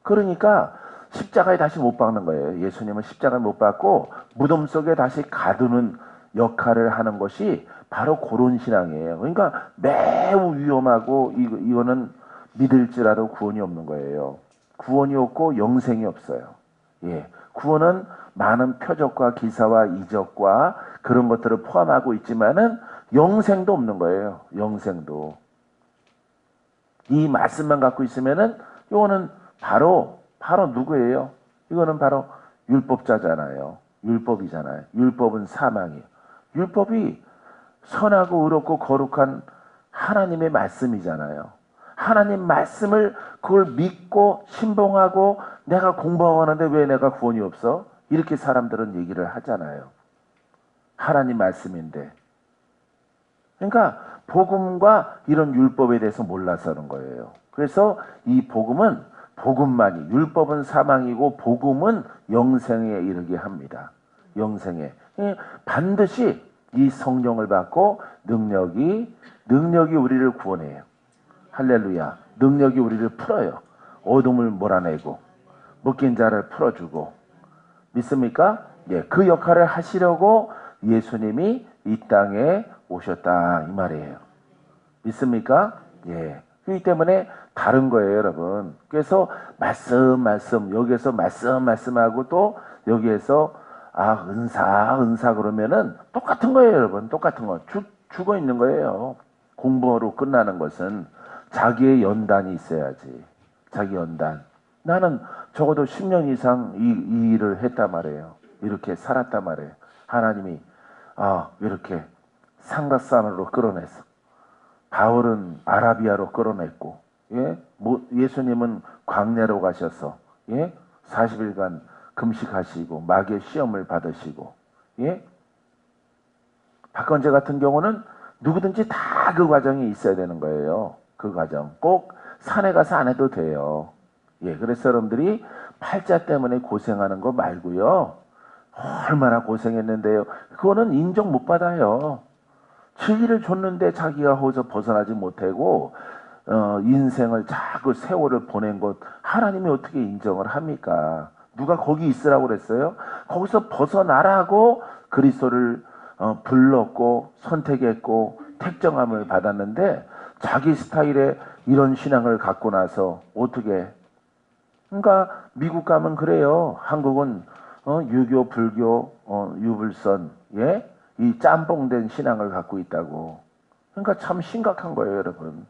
그러니까 십자가에 다시 못 박는 거예요. 예수님은 십자가에 못 박고 무덤 속에 다시 가두는 역할을 하는 것이 바로 그런 신앙이에요. 그러니까 매우 위험하고 이거는 믿을지라도 구원이 없는 거예요. 구원이 없고 영생이 없어요. 구원은 많은 표적과 기사와 이적과 그런 것들을 포함하고 있지만은 영생도 없는 거예요. 영생도. 이 말씀만 갖고 있으면은 이거는 바로 누구예요? 이거는 바로 율법자잖아요. 율법이잖아요. 율법은 사망이에요. 율법이 선하고 의롭고 거룩한 하나님의 말씀이잖아요. 하나님 말씀을 그걸 믿고 신봉하고 내가 공부하고 하는데 왜 내가 구원이 없어? 이렇게 사람들은 얘기를 하잖아요. 하나님 말씀인데. 그러니까 복음과 이런 율법에 대해서 몰라서 그런 거예요. 그래서 이 복음만이 율법은 사망이고 복음은 영생에 이르게 합니다. 영생에. 반드시 이 성령을 받고 능력이 우리를 구원해요. 할렐루야. 능력이 우리를 풀어요. 어둠을 몰아내고 묶인 자를 풀어주고. 믿습니까? 그 역할을 하시려고 예수님이 이 땅에 오셨다 이 말이에요. 믿습니까? 그렇기 때문에 다른 거예요, 여러분. 그래서 말씀 여기에서 말씀하고 또 여기에서 은사 그러면은 똑같은 거예요, 여러분. 똑같은 거. 죽어 있는 거예요. 공부로 끝나는 것은 자기의 연단이 있어야지. 자기 연단. 나는 적어도 10년 이상 이 일을 했단 말이에요. 이렇게 살았단 말이에요. 하나님이 이렇게 상가산으로 끌어냈어. 바울은 아라비아로 끌어냈고, 예수님은 광야로 가셔서 40일간 금식하시고 마귀의 시험을 받으시고, 박건재 같은 경우는 누구든지 다 그 과정이 있어야 되는 거예요. 그 과정 꼭 산에 가서 안 해도 돼요. 그래서 여러분들이 팔자 때문에 고생하는 거 말고요. 얼마나 고생했는데요. 그거는 인정 못 받아요. 진리를 줬는데 자기가 거기서 벗어나지 못하고 인생을 자꾸 세월을 보낸 것 하나님이 어떻게 인정을 합니까? 누가 거기 있으라고 그랬어요? 거기서 벗어나라고 그리스도를 불렀고 선택했고 택정함을 받았는데 자기 스타일의 이런 신앙을 갖고 나서 어떻게? 그러니까 미국 가면 그래요. 한국은 유교, 불교, 유불선, 이 짬뽕된 신앙을 갖고 있다고. 그러니까 참 심각한 거예요, 여러분.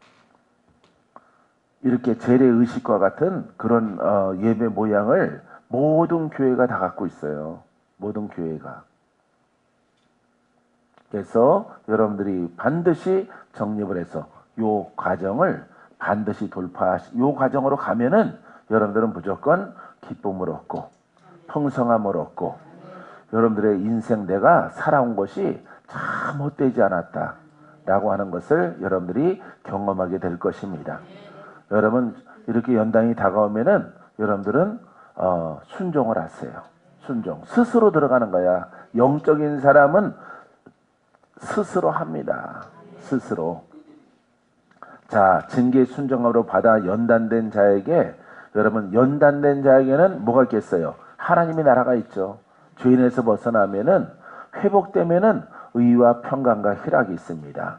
이렇게 재래의식과 같은 그런 예배 모양을 모든 교회가 다 갖고 있어요. 모든 교회가. 그래서 여러분들이 반드시 정립을 해서 요 과정을 반드시 요 과정으로 가면은 여러분들은 무조건 기쁨을 얻고 풍성함을 얻고 여러분들의 인생 내가 살아온 것이 참 헛되지 않았다 라고 하는 것을 여러분들이 경험하게 될 것입니다. 여러분 이렇게 연단이 다가오면은 여러분들은 순종을 하세요. 순종. 스스로 들어가는 거야. 영적인 사람은 스스로 합니다. 스스로. 자, 징계 순종으로 받아 연단된 자에게 여러분 연단된 자에게는 뭐가 있겠어요? 하나님의 나라가 있죠. 죄인에서 벗어나면은 회복되면은 의와 평강과 희락이 있습니다.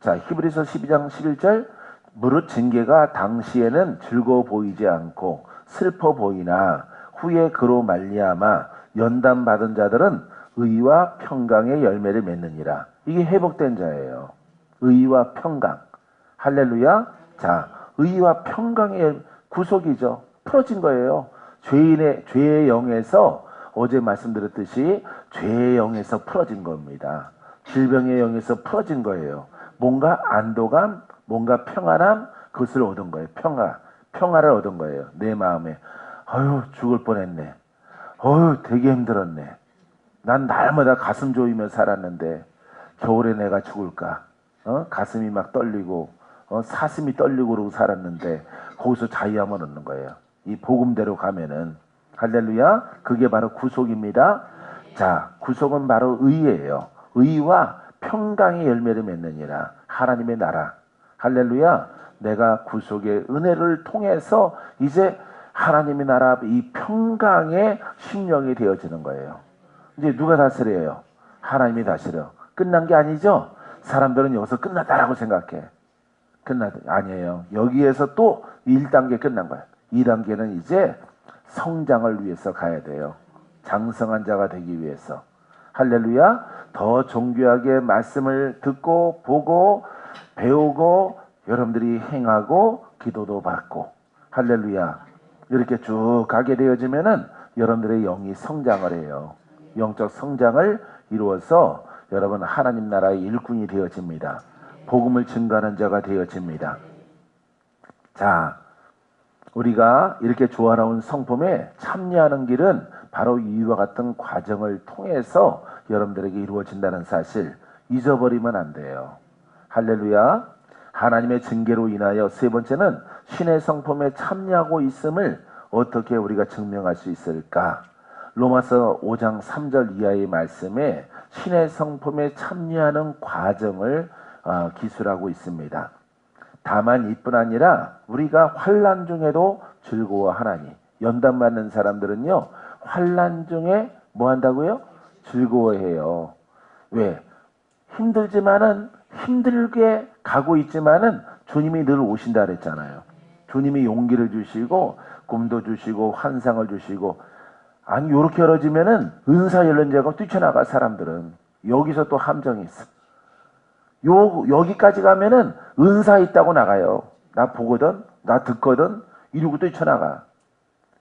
자, 히브리서 12장 11절 무릇 징계가 당시에는 즐거워 보이지 않고 슬퍼 보이나 후에 그로 말미암아 연단 받은 자들은 의와 평강의 열매를 맺느니라. 이게 회복된 자예요. 의와 평강. 할렐루야. 자, 의와 평강의 구속이죠. 풀어진 거예요. 죄의 영에서 어제 말씀드렸듯이 죄의 영에서 풀어진 겁니다. 질병의 영에서 풀어진 거예요. 뭔가 안도감, 뭔가 평안함, 그것을 얻은 거예요. 평화를 얻은 거예요. 내 마음에. 어휴, 죽을 뻔했네. 어휴, 되게 힘들었네. 난 날마다 가슴 조이며 살았는데 겨울에 내가 죽을까? 가슴이 막 떨리고 사슴이 떨리고 그러고 살았는데 거기서 자유함을 얻는 거예요. 이 복음대로 가면은. 할렐루야. 그게 바로 구속입니다. 자, 구속은 바로 의예요. 의와 평강의 열매를 맺느니라. 하나님의 나라. 할렐루야. 내가 구속의 은혜를 통해서 이제 하나님의 나라 이 평강의 심령이 되어지는 거예요. 이제 누가 다스려요? 하나님이 다스려. 끝난 게 아니죠? 사람들은 여기서 끝났다라고 생각해. 아니에요. 여기에서 또 1단계 끝난 거야. 2단계는 이제 성장을 위해서 가야 돼요. 장성한 자가 되기 위해서. 할렐루야. 더 정교하게 말씀을 듣고 보고 배우고 여러분들이 행하고 기도도 받고 할렐루야. 이렇게 쭉 가게 되어지면은 여러분들의 영이 성장을 해요. 영적 성장을 이루어서 여러분 하나님 나라의 일꾼이 되어집니다. 복음을 증거하는 자가 되어집니다. 자, 우리가 이렇게 조화로운 성품에 참여하는 길은 바로 이와 같은 과정을 통해서 여러분들에게 이루어진다는 사실 잊어버리면 안 돼요. 할렐루야. 하나님의 징계로 인하여 세 번째는 신의 성품에 참여하고 있음을 어떻게 우리가 증명할 수 있을까? 로마서 5장 3절 이하의 말씀에 신의 성품에 참여하는 과정을 기술하고 있습니다. 다만 이뿐 아니라 우리가 환난 중에도 즐거워하나니. 연단받는 사람들은요 환난 중에 뭐 한다고요? 즐거워해요. 왜? 힘들지만은 힘들게 가고 있지만은 주님이 늘 오신다 그랬잖아요. 주님이 용기를 주시고 꿈도 주시고 환상을 주시고. 아니 요렇게 열어지면은 은사 열린 자가 뛰쳐나가. 사람들은 여기서 또 함정이 있어. 여기까지 가면은 은사 있다고 나가요. 나 보거든, 나 듣거든, 이러고 뛰쳐나가.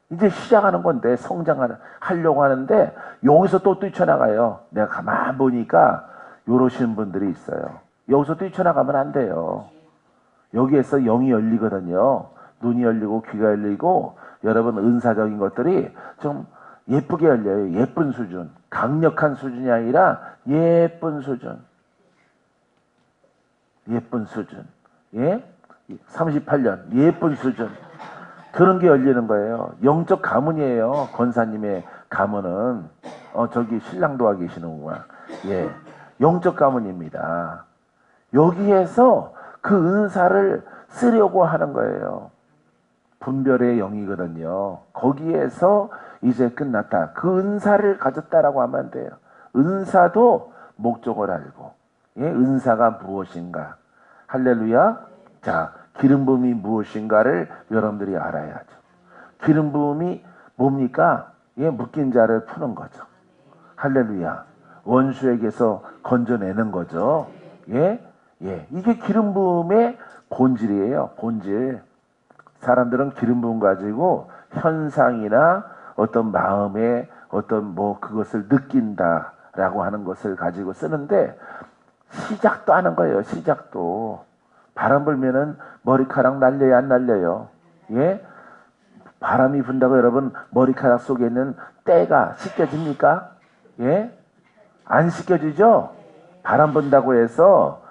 이제 시작하는 건데 성장하려고 하는데 여기서 또 뛰쳐나가요. 내가 가만 보니까 요러시는 분들이 있어요. 여기서 뛰쳐나가면 안 돼요. 여기에서 영이 열리거든요. 눈이 열리고 귀가 열리고 여러분 은사적인 것들이 좀 예쁘게 열려요. 예쁜 수준. 강력한 수준이 아니라 예쁜 수준. 예쁜 수준. 예? 38년 예쁜 수준. 그런 게 열리는 거예요. 영적 가문이에요. 권사님의 가문은. 저기 신랑도와 계시는구나. 예. 영적 가문입니다. 여기에서 그 은사를 쓰려고 하는 거예요. 분별의 영이거든요. 거기에서 이제 끝났다. 그 은사를 가졌다라고 하면 안 돼요. 은사도 목적을 알고, 예? 은사가 무엇인가. 할렐루야. 자, 기름 부음이 무엇인가를 여러분들이 알아야죠. 기름 부음이 뭡니까? 예, 묶인 자를 푸는 거죠. 할렐루야. 원수에게서 건져내는 거죠. 예? 예. 이게 기름 부음의 본질이에요. 본질. 사람들은 기름 부음 가지고 현상이나 어떤 마음의 어떤 뭐 그것을 느낀다라고 하는 것을 가지고 쓰는데 시작도 하는 거예요. 시작도. 바람 불면은 머리카락 날려요, 안 날려요? 예? 바람이 분다고 여러분 머리카락 속에 있는 때가 씻겨집니까? 예? 안 씻겨지죠? 바람 분다고 해서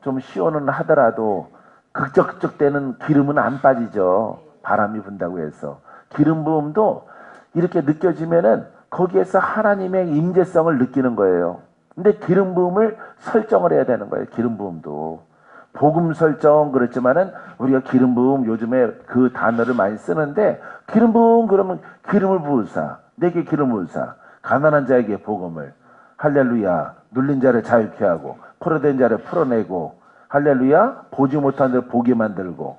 좀 시원은 하더라도 극적극적 되는 기름은 안 빠지죠. 바람이 분다고 해서. 기름 부음도 이렇게 느껴지면은 거기에서 하나님의 임재성을 느끼는 거예요. 근데 기름 부음을 설정을 해야 되는 거예요. 기름 부음도. 복음 설정 그렇지만은 우리가 기름 부음 요즘에 그 단어를 많이 쓰는데 기름 부음 그러면 기름을 부으사 내게 기름을 부으사 가난한 자에게 복음을 할렐루야 눌린 자를 자유케 하고 포로된 자를 풀어내고 할렐루야 보지 못한 자를 보게 만들고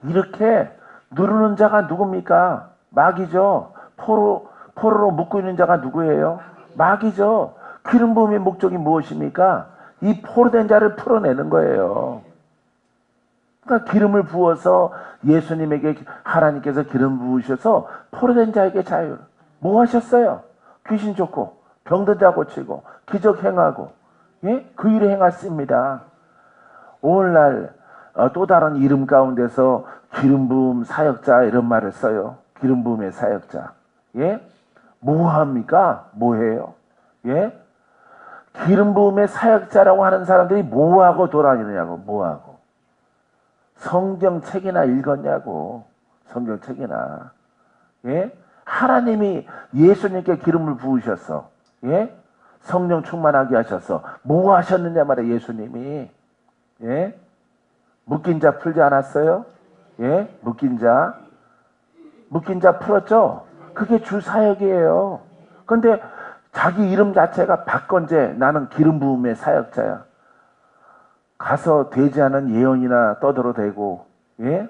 이렇게 누르는 자가 누굽니까? 마귀죠. 포로로 묶고 있는 자가 누구예요? 마귀죠. 기름 부음의 목적이 무엇입니까? 이 포로된 자를 풀어내는 거예요. 그러니까 기름을 부어서 예수님에게 하나님께서 기름 부으셔서 포로된 자에게 자유. 뭐 하셨어요? 귀신 쫓고 병든 자 고치고 기적 행하고 예? 그 일을 행하십니다. 오늘날 또 다른 이름 가운데서 기름 부음 사역자 이런 말을 써요. 기름 부음의 사역자. 예? 뭐 합니까? 뭐 해요? 예? 기름 부음의 사역자라고 하는 사람들이 뭐 하고 돌아다니느냐고. 뭐 하고. 성경책이나 읽었냐고. 성경책이나. 예? 하나님이 예수님께 기름을 부으셔서 예? 성령 충만하게 하셔서 뭐 하셨느냐 말이에요. 예수님이. 예? 묶인 자 풀지 않았어요? 예? 묶인 자 풀었죠? 그게 주 사역이에요. 근데 자기 이름 자체가 박건재 나는 기름 부음의 사역자야. 가서 되지 않은 예언이나 떠들어대고 예?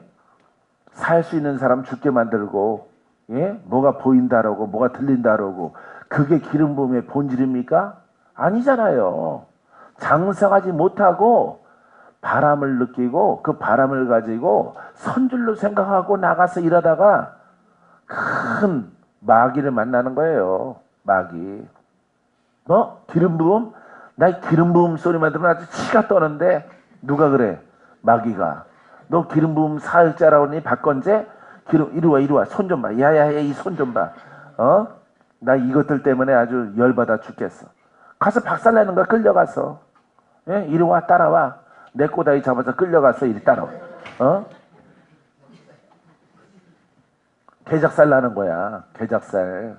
살 수 있는 사람 죽게 만들고 예? 뭐가 보인다라고 뭐가 들린다라고 그게 기름 부음의 본질입니까? 아니잖아요. 장성하지 못하고 바람을 느끼고 그 바람을 가지고 선줄로 생각하고 나가서 일하다가 큰 마귀를 만나는 거예요. 마귀. 기름 부음? 나 기름 부음 소리만 들으면 아주 치가 떠는데 누가 그래? 마귀가. 너 기름 부음 사역자라고 하니 박건재? 이리 와 손 좀 봐. 야야야 이 손 좀 봐. 나 이것들 때문에 아주 열받아 죽겠어. 가서 박살내는 거야. 끌려가서. 예? 이리 와 따라와. 내 꼬다리 잡아서 끌려가서 이리 따라와. 개작살 나는 거야. 개작살.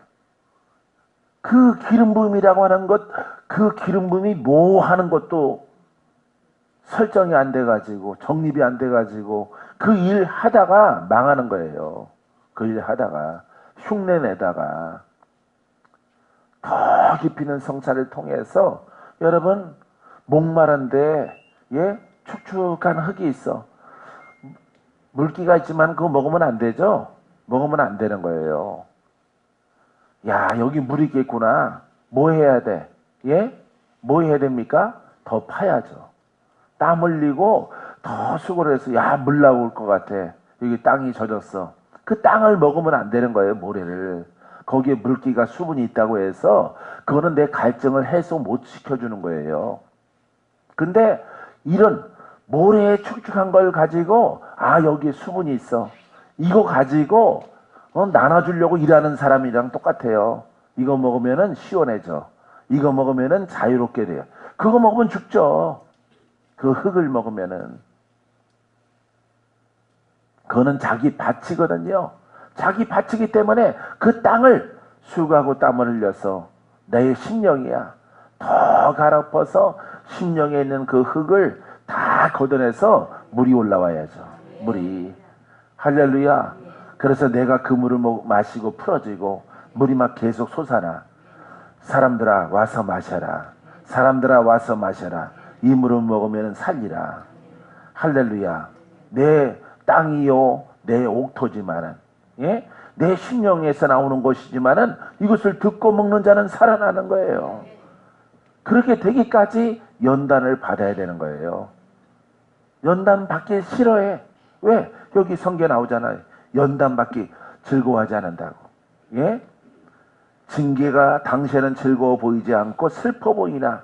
그 기름 부음이라고 하는 것, 그 기름 부음이 뭐 하는 것도 설정이 안 돼가지고 정립이 안 돼가지고 그 일 하다가 망하는 거예요. 그 일 하다가 흉내 내다가 더 깊이는 성찰을 통해서 여러분 목마른데 예 축축한 흙이 있어. 물기가 있지만 그거 먹으면 안 되죠. 먹으면 안 되는 거예요. 야 여기 물이 있겠구나. 뭐 해야 돼? 예? 뭐 해야 됩니까? 더 파야죠. 땀 흘리고 더 수고를 해서 야 물 나올 것 같아. 여기 땅이 젖었어. 그 땅을 먹으면 안 되는 거예요. 모래를. 거기에 물기가 수분이 있다고 해서 그거는 내 갈증을 해소 못 시켜주는 거예요. 근데 이런 모래에 축축한 걸 가지고 여기에 수분이 있어. 이거 가지고 나눠주려고 일하는 사람이랑 똑같아요. 이거 먹으면은 시원해져. 이거 먹으면은 자유롭게 돼요. 그거 먹으면 죽죠. 그 흙을 먹으면은. 그거는 자기 밭이거든요. 자기 밭이기 때문에 그 땅을 수고하고 땀을 흘려서 내 심령이야. 더 갈아엎어서 심령에 있는 그 흙을 다 걷어내서 물이 올라와야죠. 물이. 할렐루야. 그래서 내가 그 물을 마시고 풀어지고 물이 막 계속 솟아나. 사람들아 와서 마셔라. 사람들아 와서 마셔라. 이 물을 먹으면 살리라. 할렐루야. 내 땅이요 내 옥토지만은 예? 내 심령에서 나오는 것이지만은 이것을 듣고 먹는 자는 살아나는 거예요. 그렇게 되기까지 연단을 받아야 되는 거예요. 연단 받기 싫어해. 왜? 여기 성경에 나오잖아요. 연단 받기 즐거워하지 않는다고. 예? 징계가 당시에는 즐거워 보이지 않고 슬퍼 보이나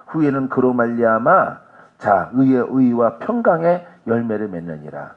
후에는 그로 말미암아 자 의의 의와 평강의 열매를 맺느니라.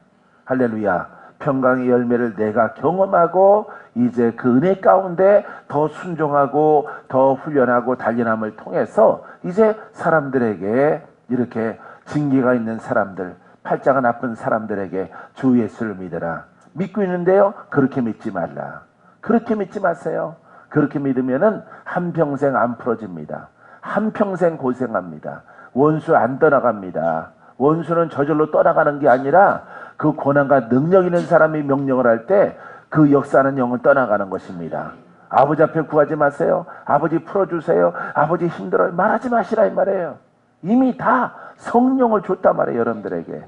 할렐루야. 평강의 열매를 내가 경험하고 이제 그 은혜 가운데 더 순종하고 더 훈련하고 단련함을 통해서 이제 사람들에게 이렇게 징계가 있는 사람들, 팔자가 나쁜 사람들에게 주 예수를 믿어라. 믿고 있는데요. 그렇게 믿지 말라. 그렇게 믿지 마세요. 그렇게 믿으면은 한평생 안 풀어집니다. 한평생 고생합니다. 원수 안 떠나갑니다. 원수는 저절로 떠나가는 게 아니라 그 권한과 능력 있는 사람이 명령을 할 때 그 역사는 영을 떠나가는 것입니다. 아버지 앞에 구하지 마세요. 아버지 풀어주세요. 아버지 힘들어요. 말하지 마시라 이 말이에요. 이미 다 성령을 줬단 말이에요. 여러분들에게.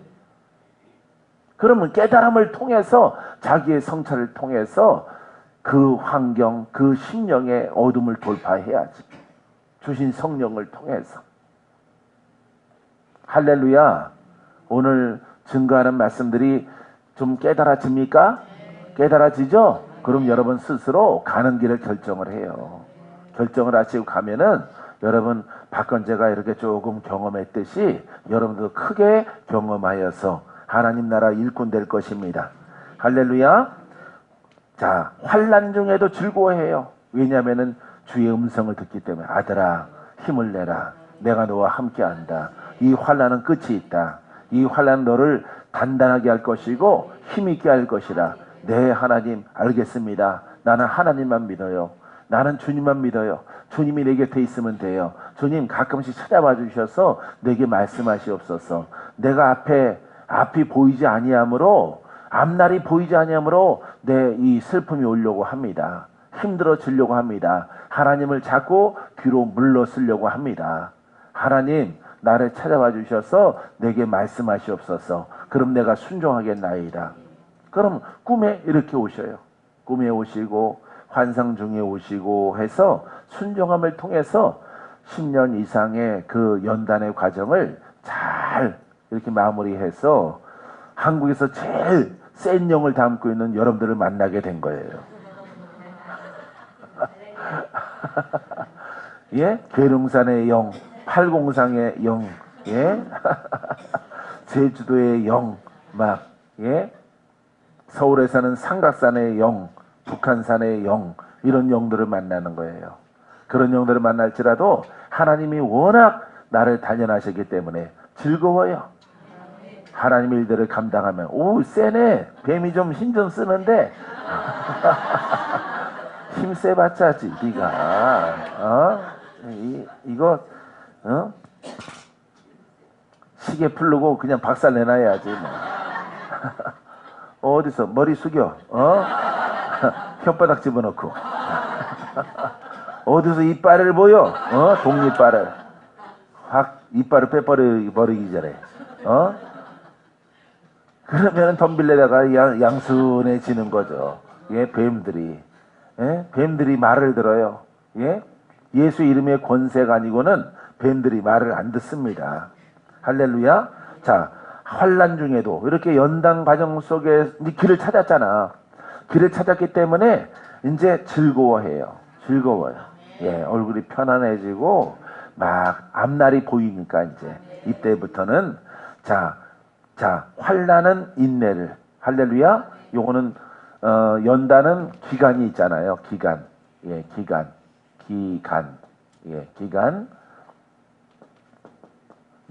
그러면 깨달음을 통해서 자기의 성찰을 통해서 그 환경, 그 심령의 어둠을 돌파해야지. 주신 성령을 통해서. 할렐루야. 오늘 증거하는 말씀들이 좀 깨달아집니까? 깨달아지죠? 그럼 여러분 스스로 가는 길을 결정을 해요. 결정을 하시고 가면은 여러분 박건재가 이렇게 조금 경험했듯이 여러분도 크게 경험하여서 하나님 나라 일꾼 될 것입니다. 할렐루야. 자, 환난 중에도 즐거워해요. 왜냐하면은 주의 음성을 듣기 때문에 아들아 힘을 내라. 내가 너와 함께한다. 이 환난은 끝이 있다. 이 환난 너를 단단하게 할 것이고 힘있게 할 것이라. 네 하나님 알겠습니다. 나는 하나님만 믿어요. 나는 주님만 믿어요. 주님이 내 곁에 있으면 돼요. 주님 가끔씩 찾아와 주셔서 내게 말씀하시옵소서. 내가 앞이 보이지 아니하므로 앞날이 보이지 아니하므로 내 이 슬픔이 오려고 합니다. 힘들어지려고 합니다. 하나님을 자꾸 뒤로 물러서려고 합니다. 하나님 나를 찾아와 주셔서 내게 말씀하시옵소서. 그럼 내가 순종하겠나이다. 그럼 꿈에 이렇게 오셔요. 꿈에 오시고 환상 중에 오시고 해서 순종함을 통해서 10년 이상의 그 연단의 과정을 잘 이렇게 마무리해서 한국에서 제일 센 영을 담고 있는 여러분들을 만나게 된 거예요. 예? 계룡산의 영, 팔공상의 영, 예? 제주도의 영, 막, 예? 서울에 사는 삼각산의 영, 북한산의 영, 이런 영들을 만나는 거예요. 그런 영들을 만날지라도 하나님이 워낙 나를 단련하시기 때문에 즐거워요. 하나님 일들을 감당하면 오 세네. 뱀이 좀 힘 좀 쓰는데 힘 세봤자지 네가 이거 시계 풀르고 그냥 박살 내놔야지 뭐. 어디서 머리 숙여 혓바닥 집어넣고 어디서 이빨을 보여 독립빨을 확 이빨을 빼버리기 전에 그러면 덤빌려다가 양순해지는 거죠. 예, 뱀들이. 예? 뱀들이 말을 들어요. 예? 예수 이름의 권세가 아니고는 뱀들이 말을 안 듣습니다. 할렐루야. 자, 환난 중에도 이렇게 연단 과정 속에 길을 찾았잖아. 길을 찾았기 때문에 이제 즐거워해요. 즐거워요. 예, 얼굴이 편안해지고 막 앞날이 보이니까 이제 이때부터는 자, 환난은 인내를. 할렐루야. 요거는 연단은 기간이 있잖아요. 기간. 예, 기간. 예, 기간.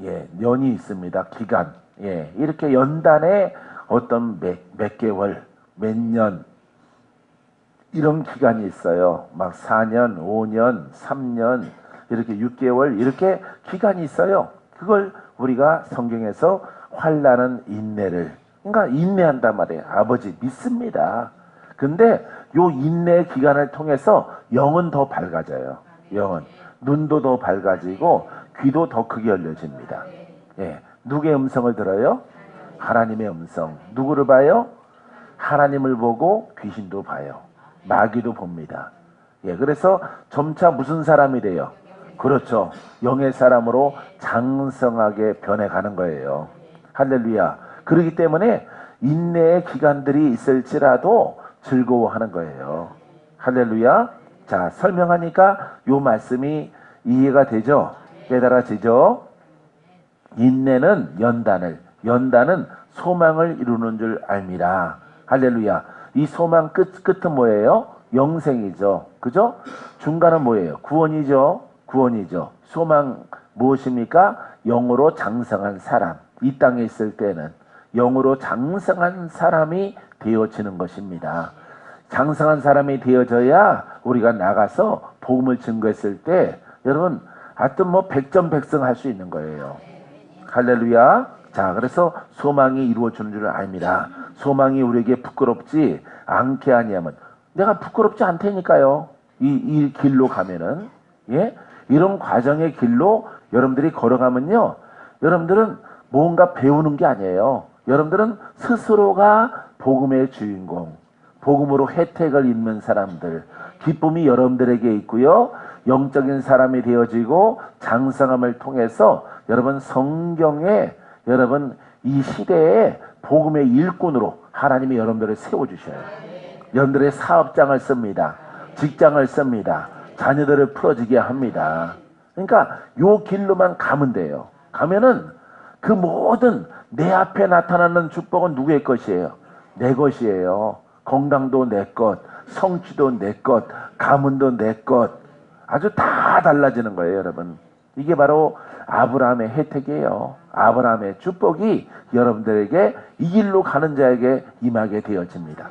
예, 년이 있습니다. 기간. 예, 이렇게 연단에 어떤 몇 개월, 몇 년, 이런 기간이 있어요. 막 4년, 5년, 3년, 이렇게 6개월, 이렇게 기간이 있어요. 그걸 우리가 성경에서 환난은 인내를. 그러니까 인내한단 말이에요. 아버지 믿습니다. 근데 요 인내 기간을 통해서 영은 더 밝아져요. 영은. 눈도 더 밝아지고 귀도 더 크게 열려집니다. 예. 누구의 음성을 들어요? 하나님의 음성. 누구를 봐요? 하나님을 보고 귀신도 봐요. 마귀도 봅니다. 예, 그래서 점차 무슨 사람이 돼요? 그렇죠. 영의 사람으로 장성하게 변해가는 거예요. 할렐루야. 그렇기 때문에 인내의 기간들이 있을지라도 즐거워하는 거예요. 할렐루야. 자, 설명하니까 요 말씀이 이해가 되죠? 깨달아지죠? 인내는 연단은 소망을 이루는 줄 알미라. 할렐루야. 이 소망 끝은 뭐예요? 영생이죠. 그죠? 중간은 뭐예요? 구원이죠. 소망 무엇입니까? 영으로 장성한 사람. 이 땅에 있을 때는 영으로 장성한 사람이 되어지는 것입니다. 장성한 사람이 되어져야 우리가 나가서 복음을 증거했을 때 여러분 하여튼 뭐 백전백승 할 수 있는 거예요. 할렐루야. 자, 그래서 소망이 이루어지는 줄 압니다. 소망이 우리에게 부끄럽지 않게 하냐면 내가 부끄럽지 않다니까요. 이 길로 가면은, 예, 이런 과정의 길로 여러분들이 걸어가면요, 여러분들은 뭔가 배우는 게 아니에요. 여러분들은 스스로가 복음의 주인공, 복음으로 혜택을 입는 사람들, 기쁨이 여러분들에게 있고요, 영적인 사람이 되어지고 장성함을 통해서 여러분 성경에 여러분 이 시대에 복음의 일꾼으로 하나님이 여러분들을 세워주셔요. 여러분들의 사업장을 씁니다. 직장을 씁니다. 자녀들을 풀어지게 합니다. 그러니까 요 길로만 가면 돼요. 가면은 그 모든 내 앞에 나타나는 축복은 누구의 것이에요? 내 것이에요. 건강도 내 것, 성취도 내 것, 가문도 내 것. 아주 다 달라지는 거예요, 여러분. 이게 바로 아브라함의 혜택이에요. 아브라함의 축복이 여러분들에게 이 길로 가는 자에게 임하게 되어집니다.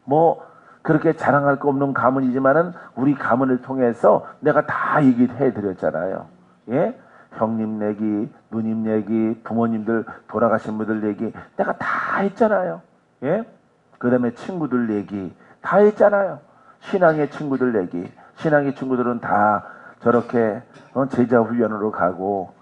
뭐 그렇게 자랑할 거 없는 가문이지만은 우리 가문을 통해서 내가 다 얘기해 드렸잖아요. 예? 형님 얘기, 누님 얘기, 부모님들 돌아가신 분들 얘기 내가 다 했잖아요. 예? 그 다음에 친구들 얘기 다 했잖아요. 신앙의 친구들 얘기. 신앙의 친구들은 다 저렇게 제자 훈련으로 가고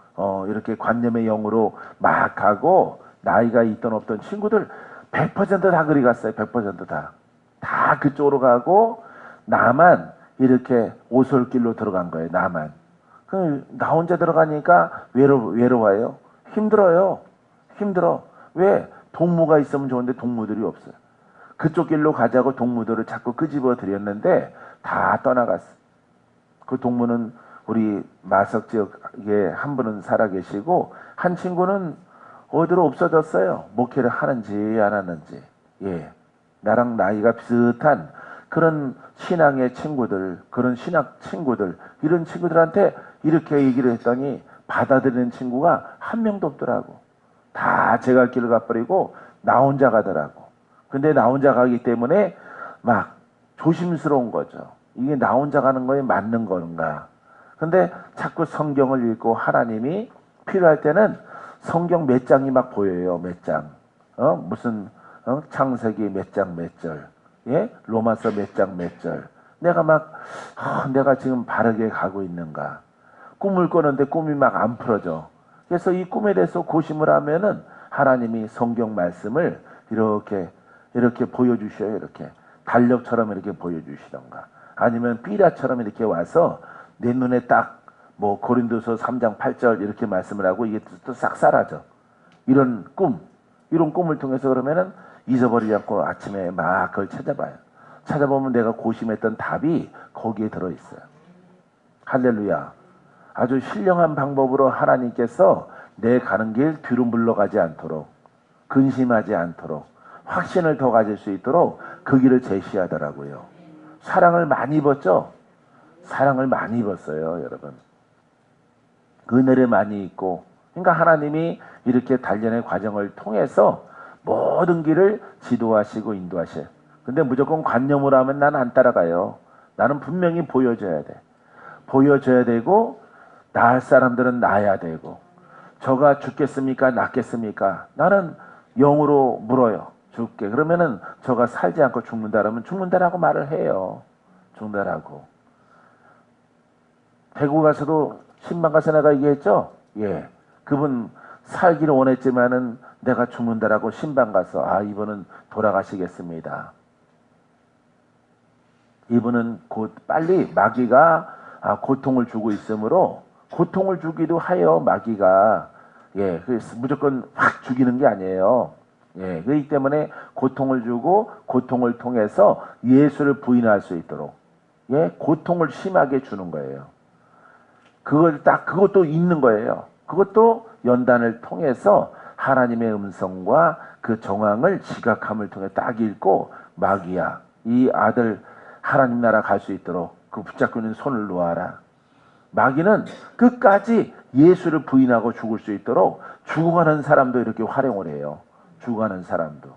이렇게 관념의 영으로 막 가고 나이가 있던 없던 친구들 100%다 그리 갔어요. 100% 다. 다 그쪽으로 가고 나만 이렇게 오솔길로 들어간 거예요. 나만. 나 혼자 들어가니까 외로워요. 힘들어요. 힘들어. 왜? 동무가 있으면 좋은데 동무들이 없어요. 그쪽 길로 가자고 동무들을 자꾸 끄집어 드렸는데 다 떠나갔어. 그 동무는 우리 마석 지역에 한 분은 살아계시고 한 친구는 어디로 없어졌어요. 목회를 하는지 안 하는지. 예, 나랑 나이가 비슷한 그런 신앙의 친구들, 그런 신학 친구들, 이런 친구들한테 이렇게 얘기를 했더니 받아들이는 친구가 한 명도 없더라고. 다 제갈 길을 가버리고 나 혼자 가더라고. 근데 나 혼자 가기 때문에 막 조심스러운 거죠. 이게 나 혼자 가는 거에 맞는 건가. 근데 자꾸 성경을 읽고 하나님이 필요할 때는 성경 몇 장이 막 보여요. 몇 장. 무슨 창세기 몇 장 몇 절. 예? 로마서 몇 장 몇 절. 내가 막 내가 지금 바르게 가고 있는가. 꿈을 꾸는데 꿈이 막 안 풀어져. 그래서 이 꿈에 대해서 고심을 하면은 하나님이 성경 말씀을 이렇게 보여주셔요. 이렇게 달력처럼 이렇게 보여주시던가 아니면 삐라처럼 이렇게 와서 내 눈에 딱 뭐 고린도서 3장 8절 이렇게 말씀을 하고 이게 또 싹 사라져. 이런 꿈을 통해서 그러면은 잊어버리지 않고 아침에 막 그걸 찾아봐요. 찾아보면 내가 고심했던 답이 거기에 들어있어요. 할렐루야. 아주 신령한 방법으로 하나님께서 내 가는 길 뒤로 물러가지 않도록, 근심하지 않도록, 확신을 더 가질 수 있도록 그 길을 제시하더라고요. 사랑을 많이 입었죠? 사랑을 많이 입었어요, 여러분. 은혜를 많이 입고. 그러니까 하나님이 이렇게 단련의 과정을 통해서 모든 길을 지도하시고 인도하셔요. 근데 무조건 관념으로 하면 난 안 따라가요. 나는 분명히 보여줘야 돼. 보여줘야 되고 나을 사람들은 나야 되고 저가 죽겠습니까? 낫겠습니까? 나는 영으로 물어요. 죽게. 그러면은 저가 살지 않고 죽는다 그러면 죽는다라고 말을 해요. 죽는다라고. 대구 가서도 신방 가서 내가 얘기했죠? 예. 그분 살기를 원했지만은 내가 죽는다라고 신방 가서 이분은 돌아가시겠습니다. 이분은 곧 빨리 마귀가 고통을 주고 있으므로 고통을 주기도 하여 마귀가 그래서 무조건 확 죽이는 게 아니에요. 그렇기 때문에 고통을 주고 고통을 통해서 예수를 부인할 수 있도록 고통을 심하게 주는 거예요. 그것도 있는 거예요. 그것도 연단을 통해서 하나님의 음성과 그 정황을 지각함을 통해 딱 읽고 마귀야 이 아들 하나님 나라 갈 수 있도록 그 붙잡고 있는 손을 놓아라. 마귀는 끝까지 예수를 부인하고 죽을 수 있도록 죽어가는 사람도 이렇게 활용을 해요. 죽어가는 사람도.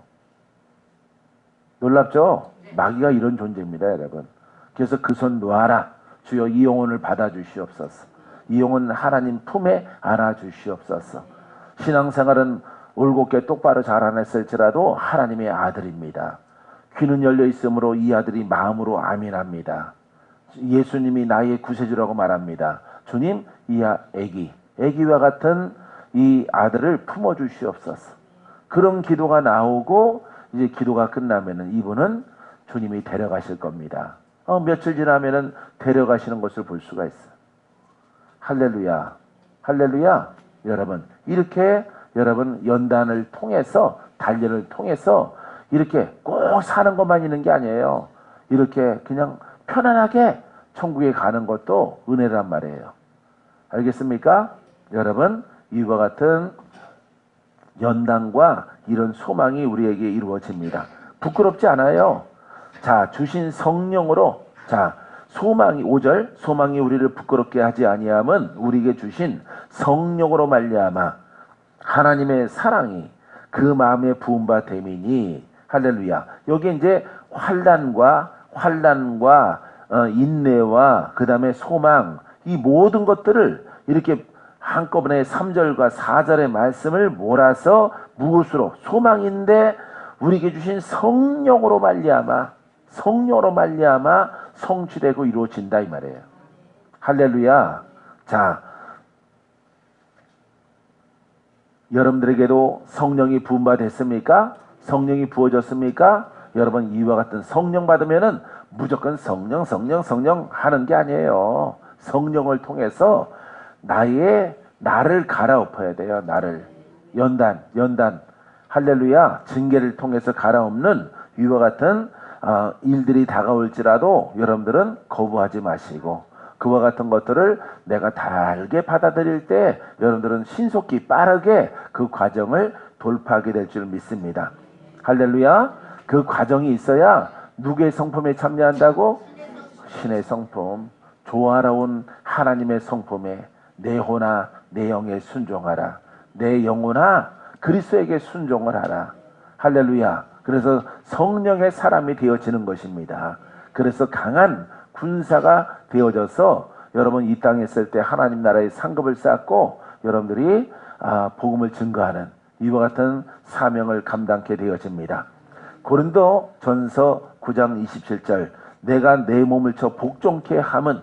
놀랍죠? 마귀가 이런 존재입니다, 여러분. 그래서 그 손 놓아라. 주여 이 영혼을 받아주시옵소서. 이 영혼 하나님 품에 안아주시옵소서. 신앙생활은 올곧게 똑바로 잘 안 했을지라도 하나님의 아들입니다. 귀는 열려 있으므로 이 아들이 마음으로 아멘합니다. 예수님이 나의 구세주라고 말합니다. 주님, 이 애기와 같은 이 아들을 품어주시옵소서. 그런 기도가 나오고 이제 기도가 끝나면은 이분은 주님이 데려가실 겁니다. 며칠 지나면은 데려가시는 것을 볼 수가 있어요. 할렐루야, 할렐루야. 여러분, 이렇게 여러분 연단을 통해서 단련을 통해서 이렇게 꼭 사는 것만 있는 게 아니에요. 이렇게 그냥 편안하게 천국에 가는 것도 은혜란 말이에요. 알겠습니까? 여러분, 이와 같은 연단과 이런 소망이 우리에게 이루어집니다. 부끄럽지 않아요. 자, 주신 성령으로 소망이 5절 소망이 우리를 부끄럽게 하지 아니함은 우리에게 주신 성령으로 말미암아 하나님의 사랑이 그 마음에 부은 바 됨이니 할렐루야. 여기 이제 환난과 인내와 그 다음에 소망 이 모든 것들을 이렇게 한꺼번에 3절과 4절의 말씀을 몰아서 무엇으로 소망인데 우리에게 주신 성령으로 말미암아 성취되고 이루어진다 이 말이에요. 할렐루야. 자, 여러분들에게도 성령이 부은 바 됐습니까? 성령이 부어졌습니까? 여러분 이와 같은 성령 받으면은 무조건 성령 하는 게 아니에요. 성령을 통해서 나를 갈아엎어야 돼요. 나를 연단 할렐루야. 징계를 통해서 갈아엎는 이와 같은 일들이 다가올지라도 여러분들은 거부하지 마시고 그와 같은 것들을 내가 달게 받아들일 때 여러분들은 신속히 빠르게 그 과정을 돌파하게 될 줄 믿습니다. 할렐루야. 그 과정이 있어야 누구의 성품에 참여한다고? 신의 성품, 조화로운 하나님의 성품에 내 혼아 내 영에 순종하라. 내 영혼아 그리스도에게 순종을 하라. 할렐루야. 그래서 성령의 사람이 되어지는 것입니다. 그래서 강한 군사가 되어져서 여러분 이 땅에 있을 때 하나님 나라의 상급을 쌓고 여러분들이 복음을 증거하는 이와 같은 사명을 감당케 되어집니다. 고린도 전서 9장 27절 내가 내 몸을 쳐 복종케 함은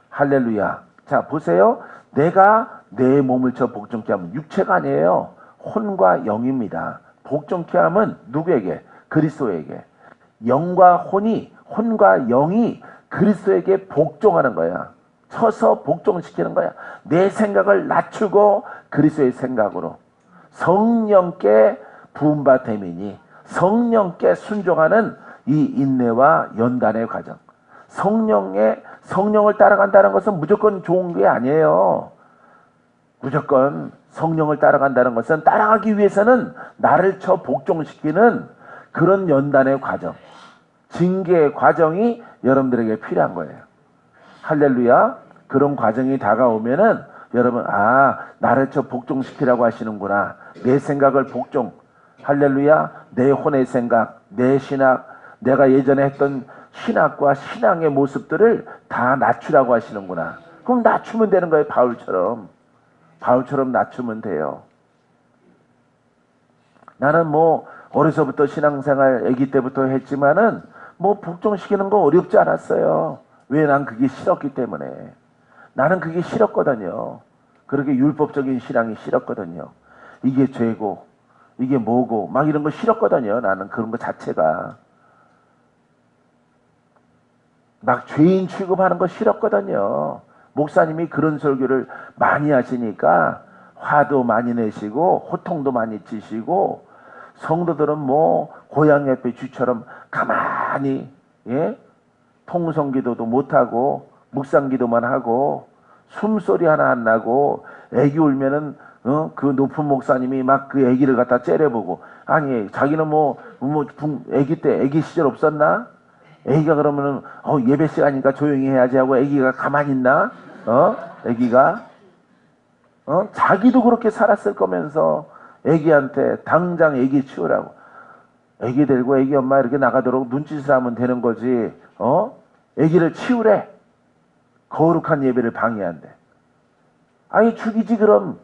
할렐루야. 자 보세요. 내가 내 몸을 쳐 복종케 함은 육체가 아니에요. 혼과 영입니다. 복종케 함은 누구에게? 그리스도에게. 혼과 영이 그리스도에게 복종하는 거야. 쳐서 복종시키는 거야. 내 생각을 낮추고 그리스도의 생각으로 성령께 부은 바 됨이니 성령께 순종하는 이 인내와 연단의 과정. 성령을 따라간다는 것은 무조건 좋은 게 아니에요. 무조건 성령을 따라간다는 것은 따라가기 위해서는 나를 쳐 복종시키는 그런 연단의 과정, 징계의 과정이 여러분들에게 필요한 거예요. 할렐루야. 그런 과정이 다가오면은 여러분 나를 쳐 복종시키라고 하시는구나. 내 생각을 복종. 할렐루야. 내 혼의 생각, 내 신학, 내가 예전에 했던 신학과 신앙의 모습들을 다 낮추라고 하시는구나. 그럼 낮추면 되는 거예요. 바울처럼 낮추면 돼요. 나는 어려서부터 신앙생활 아기 때부터 했지만은 복종시키는 거 어렵지 않았어요. 왜? 난 그게 싫었기 때문에. 나는 그게 싫었거든요. 그렇게 율법적인 신앙이 싫었거든요. 이게 죄고 이게 뭐고 막 이런 거 싫었거든요. 나는 그런 거 자체가 막 죄인 취급하는 거 싫었거든요. 목사님이 그런 설교를 많이 하시니까 화도 많이 내시고 호통도 많이 치시고 성도들은 뭐 고양 옆에 쥐처럼 가만히 통성기도도 못하고 묵상기도만 하고 숨소리 하나 안 나고 애기 울면은 그 높은 목사님이 막 그 애기를 갖다 째려보고 아니 자기는 애기 때 애기 시절 없었나? 애기가 그러면은 예배 시간이니까 조용히 해야지 하고 애기가 가만히 있나? 애기가 자기도 그렇게 살았을 거면서 애기한테 당장 애기 치우라고 애기 데리고 애기 엄마 이렇게 나가도록 눈짓을 하면 되는 거지 애기를 치우래. 거룩한 예배를 방해한대. 아니 죽이지 그럼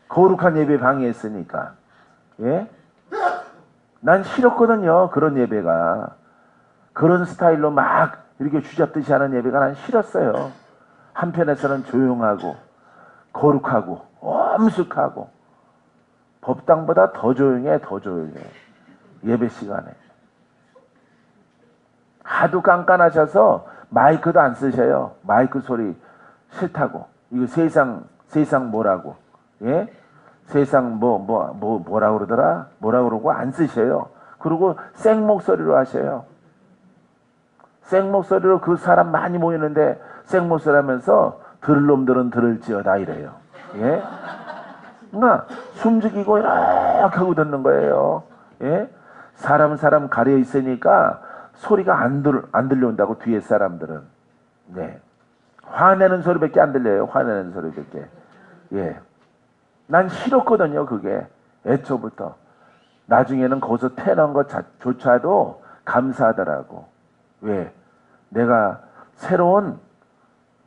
거룩한 예배 방해했으니까. 예? 난 싫었거든요. 그런 예배가. 그런 스타일로 막 이렇게 쥐잡듯이 하는 예배가 난 싫었어요. 한편에서는 조용하고 거룩하고 엄숙하고 법당보다 더 조용해. 더 조용해. 예배 시간에. 하도 깐깐하셔서 마이크도 안 쓰셔요. 마이크 소리 싫다고. 이거 세상 뭐라고. 예? 세상 뭐라 그러더라? 뭐라 그러고 안 쓰셔요. 그리고 생 목소리로 하셔요. 생 목소리로 그 사람 많이 모이는데 생 목소리 하면서 들을 놈들은 들을지어다 이래요. 예? 그러니까 숨죽이고 이렇게 하고 듣는 거예요. 예? 사람 가려 있으니까 소리가 안 들려온다고 뒤에 사람들은. 네. 화내는 소리밖에 안 들려요. 화내는 소리밖에. 예. 난 싫었거든요. 그게. 애초부터. 나중에는 거기서 태어난 것조차도 감사하더라고. 왜? 내가 새로운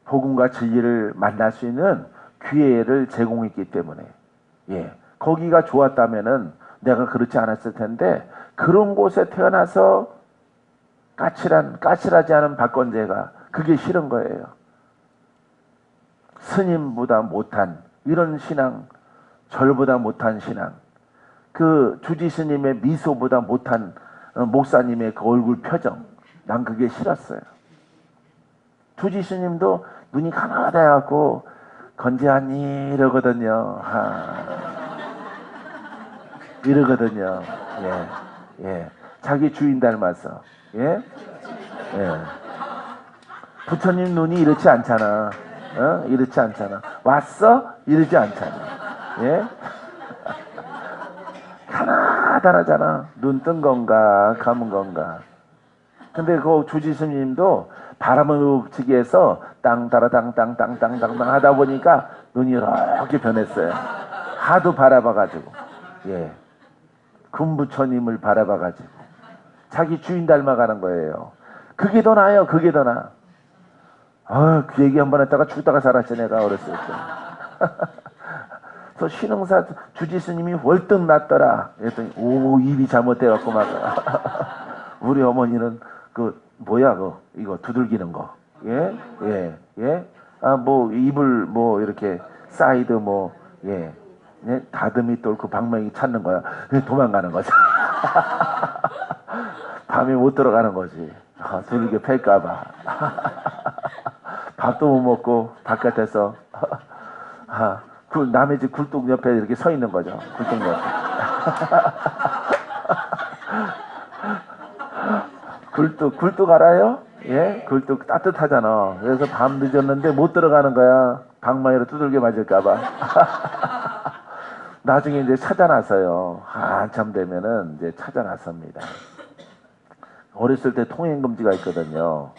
복음과 진리를 만날 수 있는 기회를 제공했기 때문에. 예. 거기가 좋았다면은 내가 그렇지 않았을 텐데 그런 곳에 태어나서 까칠하지 않은 박건재가 그게 싫은 거예요. 스님보다 못한 이런 신앙, 절보다 못한 신앙, 그 주지 스님의 미소보다 못한 목사님의 그 얼굴 표정, 난 그게 싫었어요. 주지 스님도 눈이 가나다해갖고 건재하니 이러거든요. 이러거든요. 예, 예. 자기 주인 닮아서. 예? 예. 부처님 눈이 이렇지 않잖아. 이렇지 않잖아. 왔어? 이러지 않잖아. 예? 가나다라잖아. 눈 뜬 건가, 감은 건가. 근데 그 주지스님도 바람을 치기 해서 땅따라땅땅땅땅땅땅 하다 보니까 눈이 이렇게 변했어요. 하도 바라봐가지고. 예. 금부처님을 바라봐가지고. 자기 주인 닮아가는 거예요. 그게 더 나아요. 그게 더 나아. 그 얘기 한 번 했다가 죽다가 살았지 내가 어렸을 때. 그래서 신흥사 주지스님이 월등 낫더라. 그랬더니 입이 잘못돼갖고 막 우리 어머니는 이거 두들기는 거. 예? 예? 예? 입을 이렇게 사이드 예? 다듬이 뚫고 방망이 찾는 거야. 도망가는 거죠. 밤에 못 들어가는 거지. 두들겨 팰까봐. 밥도 못 먹고 바깥에서 남의 집 굴뚝 옆에 이렇게 서 있는 거죠. 굴뚝 옆에. 굴뚝 알아요? 예? 굴뚝 따뜻하잖아. 그래서 밤 늦었는데 못 들어가는 거야. 방망이로 두들겨 맞을까봐. 나중에 이제 찾아나서요. 한참 되면은 이제 찾아났습니다. 어렸을 때 통행금지가 있거든요.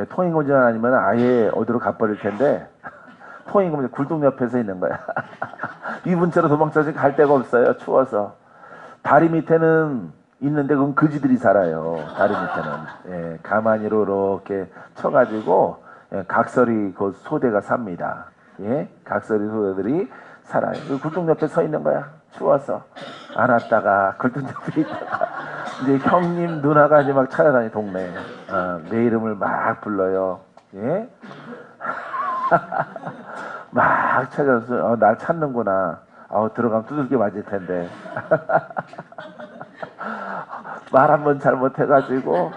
통행금지가 아니면 아예 어디로 가버릴 텐데 통행금지 굴뚝 옆에 서 있는 거야. 이분처럼 도망쳐서 갈 데가 없어요. 추워서. 다리 밑에는 있는데 그건 그지들이 살아요. 다리 밑에는. 예, 가만히로 이렇게 쳐가지고 각설이 그 소대가 삽니다. 예, 각설이 소대들이 살아요. 그 굴뚝 옆에 서 있는 거야. 추워서. 안 왔다가 굴뚝 옆에 있다가 이제 형님 누나가 이제 막 찾아다니 동네에. 내 이름을 막 불러요. 예? 막 찾아서 날 찾는구나. 들어가면 두들겨 맞을 텐데. 말 한 번 잘못해가지고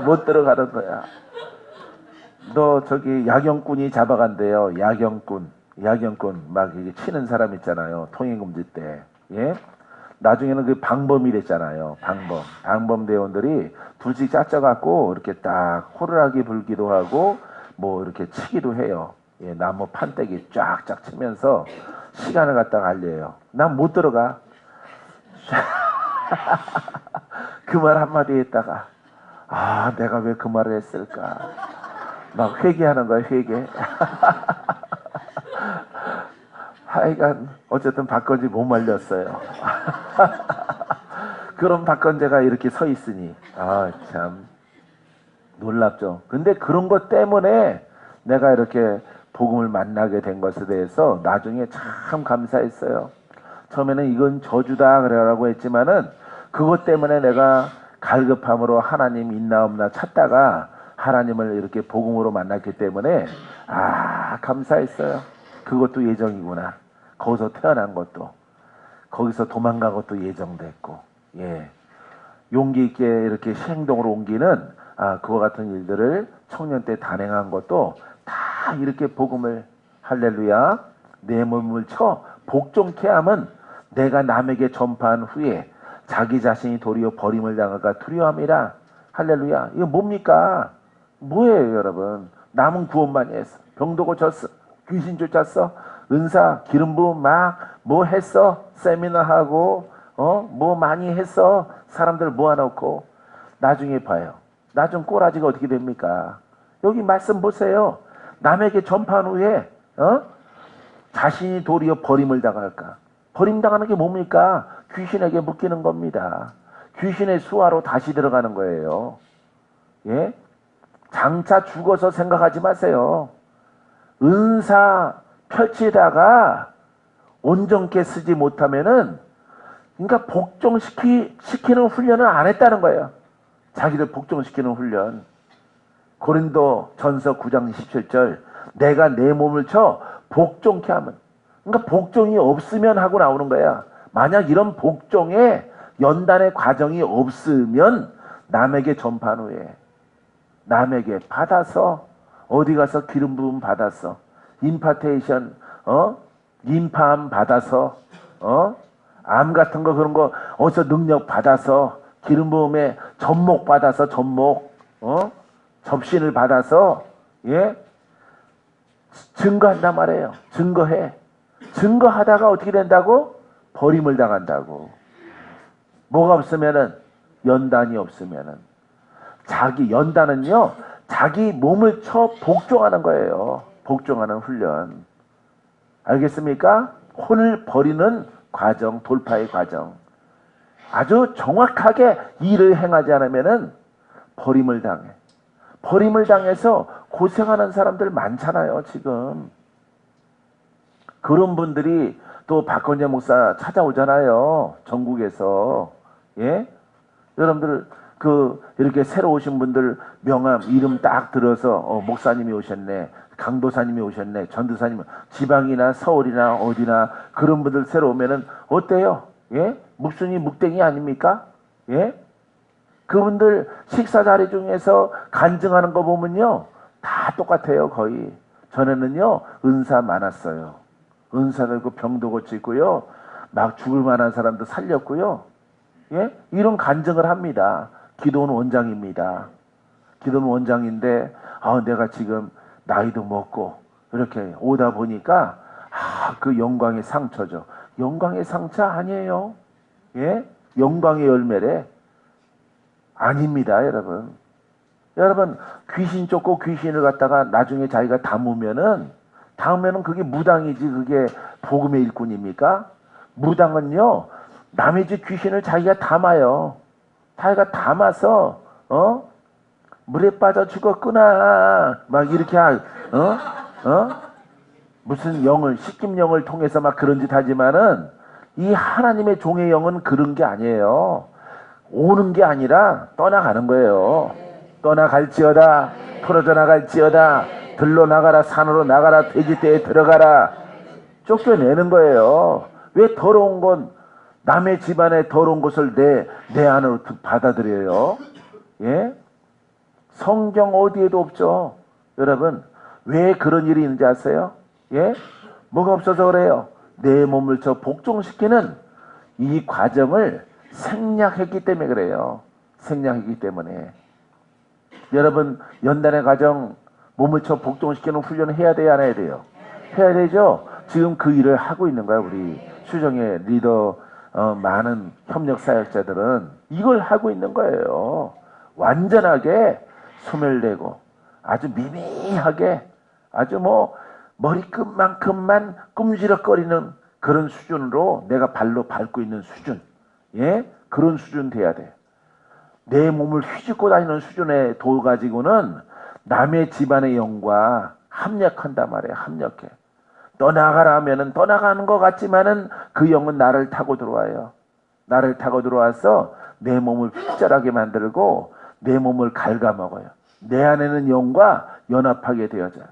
못 들어가는 거야. 너 저기 야경꾼이 잡아간대요. 야경꾼 막 이게 치는 사람 있잖아요. 통행금지 때. 예? 나중에는 그 방범이랬잖아요. 방범 대원들이 둘씩 짜쳐갖고 이렇게 딱 호루라기 불기도 하고 뭐 이렇게 치기도 해요. 예, 나무 판때기 쫙쫙 치면서 시간을 갖다가 알려요. 난 못 들어가. 그 말 한마디 했다가 내가 왜 그 말을 했을까. 막 회개하는 거야, 회개. 하여간 어쨌든 박건지 못 말렸어요. 그럼 박건재가 이렇게 서 있으니 참 놀랍죠. 근데 그런 것 때문에 내가 이렇게 복음을 만나게 된 것에 대해서 나중에 참 감사했어요. 처음에는 이건 저주다 그래라고 했지만은 그것 때문에 내가 갈급함으로 하나님 있나 없나 찾다가 하나님을 이렇게 복음으로 만났기 때문에 감사했어요. 그것도 예정이구나. 거기서 태어난 것도, 거기서 도망간 것도 예정됐고, 예, 용기 있게 이렇게 행동으로 옮기는 그와 같은 일들을 청년 때 단행한 것도 다 이렇게 복음을, 할렐루야, 내 몸을 쳐 복종케 함은 내가 남에게 전파한 후에 자기 자신이 도리어 버림을 당할까 두려움이라. 할렐루야. 이거 뭡니까? 뭐예요, 여러분? 남은 구원만이 했어. 병도 고쳤어. 귀신 쫓았어. 은사, 기름 부음 막 뭐 했어? 세미나 하고 뭐 많이 했어. 사람들 모아놓고 나중에 봐요. 나중 꼬라지가 어떻게 됩니까? 여기 말씀 보세요. 남에게 전파한 후에 자신이 도리어 버림을 당할까? 버림당하는 게 뭡니까? 귀신에게 묶이는 겁니다. 귀신의 수하로 다시 들어가는 거예요. 예? 장차 죽어서 생각하지 마세요. 은사 펼치다가 온전케 쓰지 못하면은, 그러니까 복종시키는 훈련을 안 했다는 거예요. 자기를 복종시키는 훈련. 고린도 전서 9장 17절 내가 내 몸을 쳐 복종케 하면, 그러니까 복종이 없으면 하고 나오는 거야. 만약 이런 복종의 연단의 과정이 없으면 남에게 전파한 후에 남에게 받아서 어디 가서 기름 부음 받아서 임파테이션 임파암 받아서 암 같은 거 그런 거 어디서 능력 받아서 기름 부음에 접목 받아서 접신을 받아서 예 증거한단 말이에요. 증거하다가 어떻게 된다고? 버림을 당한다고. 뭐가 없으면은, 연단이 없으면은, 연단은요 자기 몸을 쳐 복종하는 거예요. 복종하는 훈련. 알겠습니까? 혼을 버리는 과정, 돌파의 과정. 아주 정확하게 일을 행하지 않으면은 버림을 당해. 버림을 당해서 고생하는 사람들 많잖아요, 지금. 그런 분들이 또 박건재 목사 찾아오잖아요, 전국에서. 예? 여러분들, 이렇게 새로 오신 분들 명함, 이름 딱 들어서, 목사님이 오셨네, 강도사님이 오셨네, 전도사님, 지방이나 서울이나 어디나 그런 분들 새로 오면은 어때요? 예? 묵순이 묵댕이 아닙니까? 예? 그분들 식사 자리 중에서 간증하는 거 보면요, 다 똑같아요, 거의. 전에는요, 은사 많았어요. 은사도 있고 병도 고치고요, 막 죽을 만한 사람도 살렸고요. 예? 이런 간증을 합니다. 기도는 원장입니다. 기도는 원장인데, 내가 지금 나이도 먹고 이렇게 오다 보니까 그 영광의 상처죠. 영광의 상처 아니에요. 예? 영광의 열매래. 아닙니다, 여러분. 여러분, 귀신 쫓고 귀신을 갖다가 나중에 자기가 담으면은 그게 무당이지, 그게 복음의 일꾼입니까? 무당은요, 남의 집 귀신을 자기가 담아요. 자기가 담아서, 물에 빠져 죽었구나. 막 이렇게, 무슨 영을, 식김영을 통해서 막 그런 짓 하지만은, 이 하나님의 종의 영은 그런 게 아니에요. 오는 게 아니라 떠나가는 거예요. 떠나갈지어다, 풀어져 나갈지어다, 들러 나가라, 산으로 나가라, 돼지떼에 들어가라. 쫓겨내는 거예요. 왜 더러운 건 남의 집안의 더러운 것을 내 안으로 받아들여요? 예? 성경 어디에도 없죠. 여러분, 왜 그런 일이 있는지 아세요? 예? 뭐가 없어서 그래요? 내 몸을 저 복종시키는 이 과정을 생략했기 때문에 그래요. 생략했기 때문에. 여러분, 연단의 과정, 몸을 쳐 복종시키는 훈련을 해야 돼요, 안 해야 돼요? 해야 되죠? 지금 그 일을 하고 있는 거야, 우리 수정의 리더, 많은 협력 사역자들은 이걸 하고 있는 거예요. 완전하게 소멸되고 아주 미미하게 아주 뭐 머리끝만큼만 꿈지럭거리는 그런 수준으로 내가 발로 밟고 있는 수준, 예, 그런 수준 돼야 돼. 내 몸을 휘젓고 다니는 수준에 도 가지고는 남의 집안의 영과 합력한단 말이에요. 합력해. 떠나가라 하면은 떠나가는 것 같지만은 그 영은 나를 타고 들어와요. 나를 타고 들어와서 내 몸을 휘절하게 만들고 내 몸을 갉아먹어요. 내 안에는 영과 연합하게 되어져요.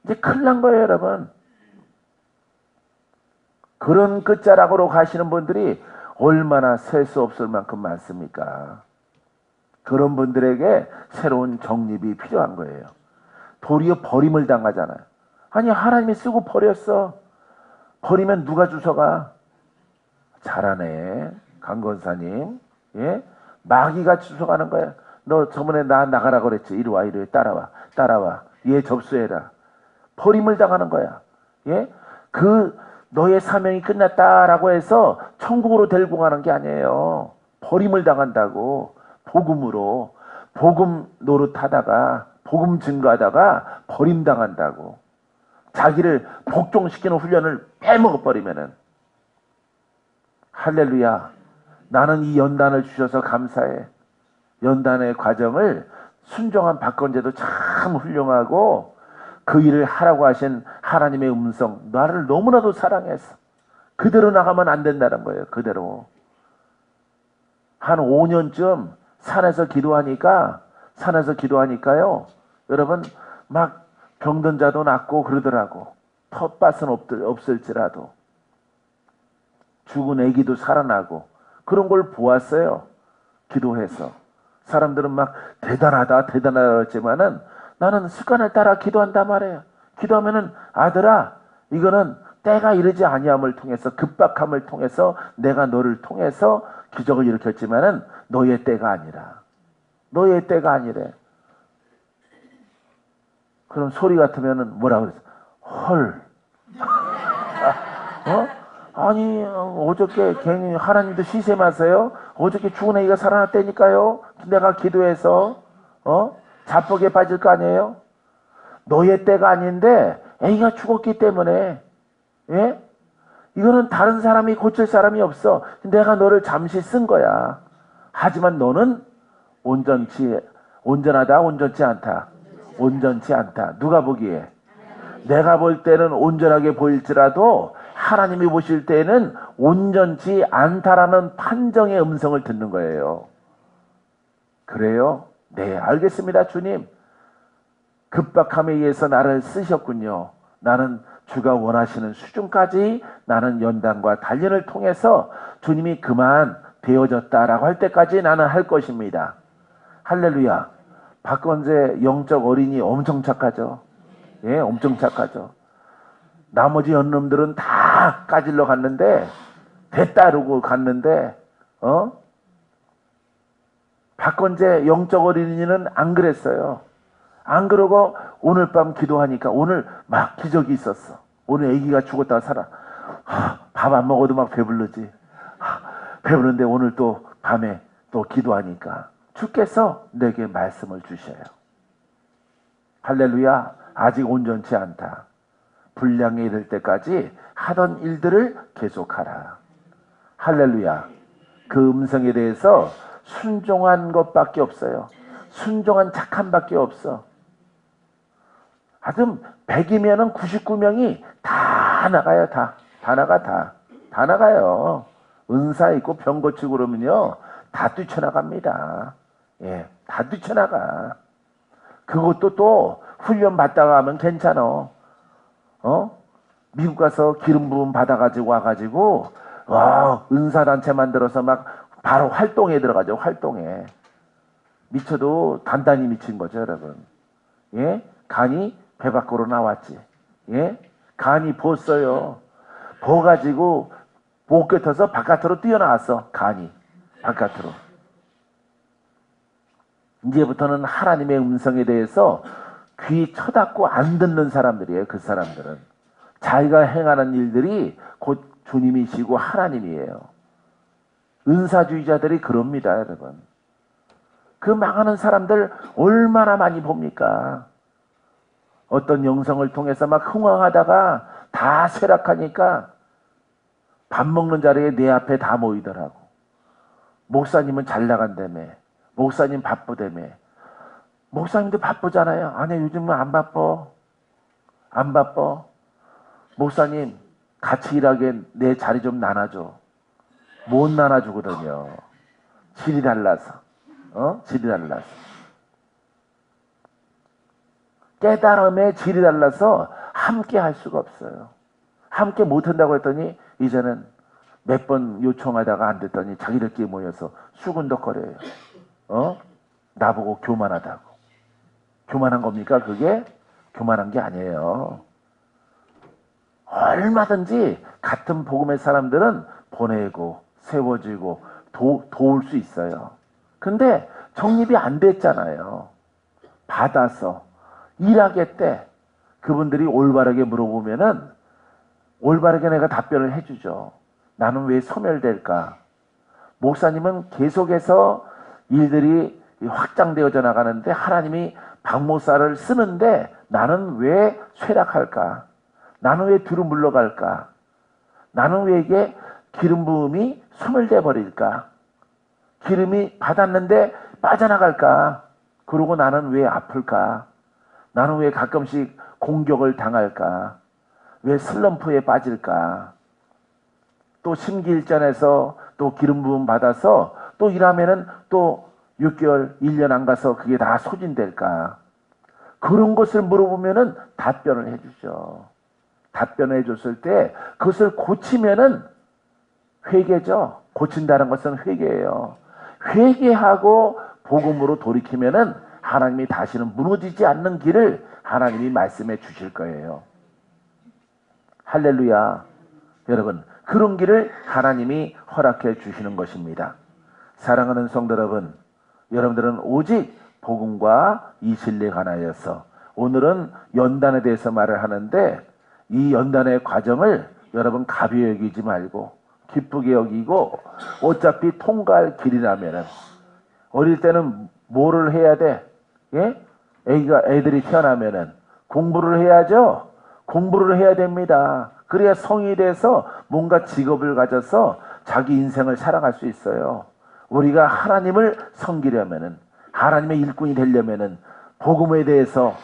이제 큰일 난 거예요, 여러분. 그런 끝자락으로 가시는 분들이 얼마나 셀 수 없을 만큼 많습니까? 그런 분들에게 새로운 정립이 필요한 거예요. 도리어 버림을 당하잖아요. 아니, 하나님이 쓰고 버렸어. 버리면 누가 주워가? 잘하네, 강건사님. 예? 마귀가 주워가는 거야. 너 저번에 나 나가라 그랬지. 이리 와, 이리 와. 따라와. 얘 접수해라. 버림을 당하는 거야. 예? 너의 사명이 끝났다라고 해서 천국으로 데리고 가는 게 아니에요. 버림을 당한다고. 복음으로. 복음 노릇하다가, 복음 증거하다가 버림당한다고. 자기를 복종시키는 훈련을 빼먹어버리면은. 할렐루야. 나는 이 연단을 주셔서 감사해. 연단의 과정을 순종한 박건재도 참 훌륭하고 그 일을 하라고 하신 하나님의 음성, 나를 너무나도 사랑했어. 그대로 나가면 안 된다는 거예요. 그대로. 한 5년쯤 산에서 기도하니까요. 여러분, 막 병든 자도 낫고 그러더라고. 텃밭은 없을지라도. 죽은 애기도 살아나고. 그런 걸 보았어요. 기도해서. 사람들은 막 대단하다 그랬지만은 나는 습관을 따라 기도한단 말이에요. 기도하면은 아들아, 이거는 때가 이르지 아니함을 통해서, 급박함을 통해서 내가 너를 통해서 기적을 일으켰지만은 너의 때가 아니라. 너의 때가 아니래. 그럼 소리 같으면은 뭐라 그랬어? 헐. 아니, 어저께 괜히 하나님도 시샘하세요? 어저께 죽은 애기가 살아났다니까요? 내가 기도해서, 자뻑에 빠질 거 아니에요? 너의 때가 아닌데, 애기가 죽었기 때문에, 예? 이거는 다른 사람이 고칠 사람이 없어. 내가 너를 잠시 쓴 거야. 하지만 너는 온전하다, 온전치 않다. 온전치 않다. 누가 보기에? 내가 볼 때는 온전하게 보일지라도 하나님이 보실 때는 온전치 않다라는 판정의 음성을 듣는 거예요. 그래요? 네, 알겠습니다, 주님. 급박함에 의해서 나를 쓰셨군요. 나는 주가 원하시는 수준까지 나는 연단과 단련을 통해서 주님이 그만 되어졌다라고 할 때까지 나는 할 것입니다. 할렐루야. 박건재 영적 어린이 엄청 착하죠. 예, 엄청 착하죠. 나머지 연놈들은 다 까질러 갔는데, 대따르고 갔는데, 박건재 영적 어린이는 안 그랬어요. 안 그러고 오늘 밤 기도하니까 오늘 막 기적이 있었어. 오늘 아기가 죽었다가 살아. 밥 안 먹어도 막 배부르지. 배부른데 오늘 또 밤에 또 기도하니까 주께서 내게 말씀을 주셔요. 할렐루야. 아직 온전치 않다. 분량에 이를 때까지 하던 일들을 계속하라. 할렐루야. 그 음성에 대해서 순종한 것밖에 없어요. 순종한 착함밖에 없어. 하여튼 100이면은 99명이 다 나가요. 다 나가요. 은사 있고 병 고치고 그러면요 다 뛰쳐나갑니다. 예, 다 뛰쳐나가. 그것도 또 훈련 받다가 하면 괜찮아. 미국 가서 기름 부음 받아가지고 와가지고 은사단체 만들어서 막 바로 활동에 들어가죠. 활동에. 미쳐도 단단히 미친 거죠, 여러분. 예? 간이 배 밖으로 나왔지. 예? 간이 부었어요. 부어가지고 못 껴터서 바깥으로 뛰어나왔어. 간이 바깥으로. 이제부터는 하나님의 음성에 대해서 귀 쳐닫고 안 듣는 사람들이에요. 그 사람들은. 자기가 행하는 일들이 곧 주님이시고 하나님이에요. 은사주의자들이 그럽니다, 여러분. 그 망하는 사람들 얼마나 많이 봅니까? 어떤 영성을 통해서 막 흥황하다가 다 쇠락하니까 밥 먹는 자리에 내 앞에 다 모이더라고. 목사님은 잘 나간다며. 목사님 바쁘다며. 목사님도 바쁘잖아요. 아니, 요즘은 안 바빠. 안 바빠. 목사님, 같이 일하게 내 자리 좀 나눠줘. 못 나눠주거든요. 질이 달라서. 질이 달라서. 깨달음의 질이 달라서 함께 할 수가 없어요. 함께 못 한다고 했더니 이제는 몇 번 요청하다가 안 됐더니 자기들끼리 모여서 수군덕거려요. 나보고 교만하다고. 교만한 겁니까? 그게? 교만한 게 아니에요. 얼마든지 같은 복음의 사람들은 보내고 세워지고 도울 수 있어요. 근데 정립이 안 됐잖아요. 받아서 일하겠대. 그분들이 올바르게 물어보면은 올바르게 내가 답변을 해주죠. 나는 왜 소멸될까? 목사님은 계속해서 일들이 확장되어져 나가는데 하나님이 박목사를 쓰는데 나는 왜 쇠락할까? 나는 왜 뒤로 물러갈까? 나는 왜 이게 기름 부음이 소멸돼 버릴까? 기름이 받았는데 빠져나갈까? 그러고 나는 왜 아플까? 나는 왜 가끔씩 공격을 당할까? 왜 슬럼프에 빠질까? 또 심기일전에서 또 기름 부음 받아서 또 일하면은 또 6개월, 1년 안 가서 그게 다 소진될까? 그런 것을 물어보면은 답변을 해주죠. 답변을 해줬을 때 그것을 고치면은 회개죠. 고친다는 것은 회개예요. 회개하고 복음으로 돌이키면은 하나님이 다시는 무너지지 않는 길을 하나님이 말씀해 주실 거예요. 할렐루야. 여러분, 그런 길을 하나님이 허락해 주시는 것입니다. 사랑하는 성도 여러분, 여러분들은 오직 복음과 이 진리에 관하여서 오늘은 연단에 대해서 말을 하는데 이 연단의 과정을 여러분 가벼이 여기지 말고 기쁘게 여기고 어차피 통과할 길이라면은 어릴 때는 뭐를 해야 돼? 예? 애들이 태어나면은 공부를 해야죠. 공부를 해야 됩니다. 그래야 성이 돼서 뭔가 직업을 가져서 자기 인생을 살아갈 수 있어요. 우리가 하나님을 섬기려면은 하나님의 일꾼이 되려면은 복음에 대해서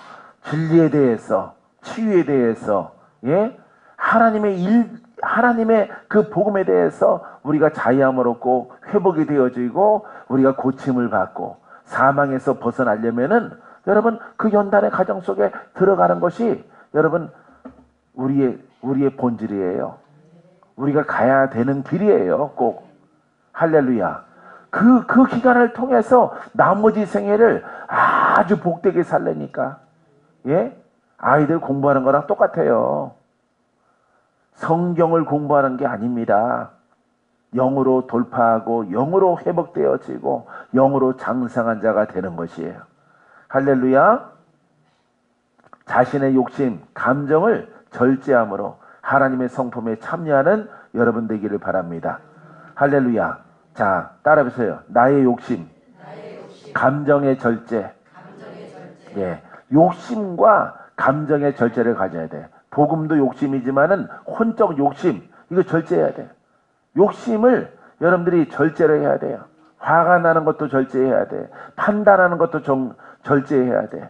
진리에 대해서 치유에 대해서 예? 하나님의 그 복음에 대해서 우리가 자유함을 얻고 회복이 되어지고 우리가 고침을 받고 사망에서 벗어나려면은 여러분 그 연단의 과정 속에 들어가는 것이 여러분 우리의 본질이에요. 우리가 가야 되는 길이에요. 꼭. 할렐루야. 그 기간을 통해서 나머지 생애를 아주 복되게 살려니까. 예? 아이들 공부하는 거랑 똑같아요. 성경을 공부하는 게 아닙니다. 영으로 돌파하고 영으로 회복되어지고 영으로 장성한 자가 되는 것이에요. 할렐루야. 자신의 욕심, 감정을 절제함으로 하나님의 성품에 참여하는 여러분 되기를 바랍니다. 할렐루야. 자, 따라해보세요. 나의 욕심, 감정의 절제. 예, 욕심과 감정의 절제를 가져야 돼. 복음도 욕심이지만은 혼적 욕심, 이거 절제해야 돼. 욕심을 여러분들이 절제를 해야 돼요. 화가 나는 것도 절제해야 돼. 판단하는 것도 절제해야 돼.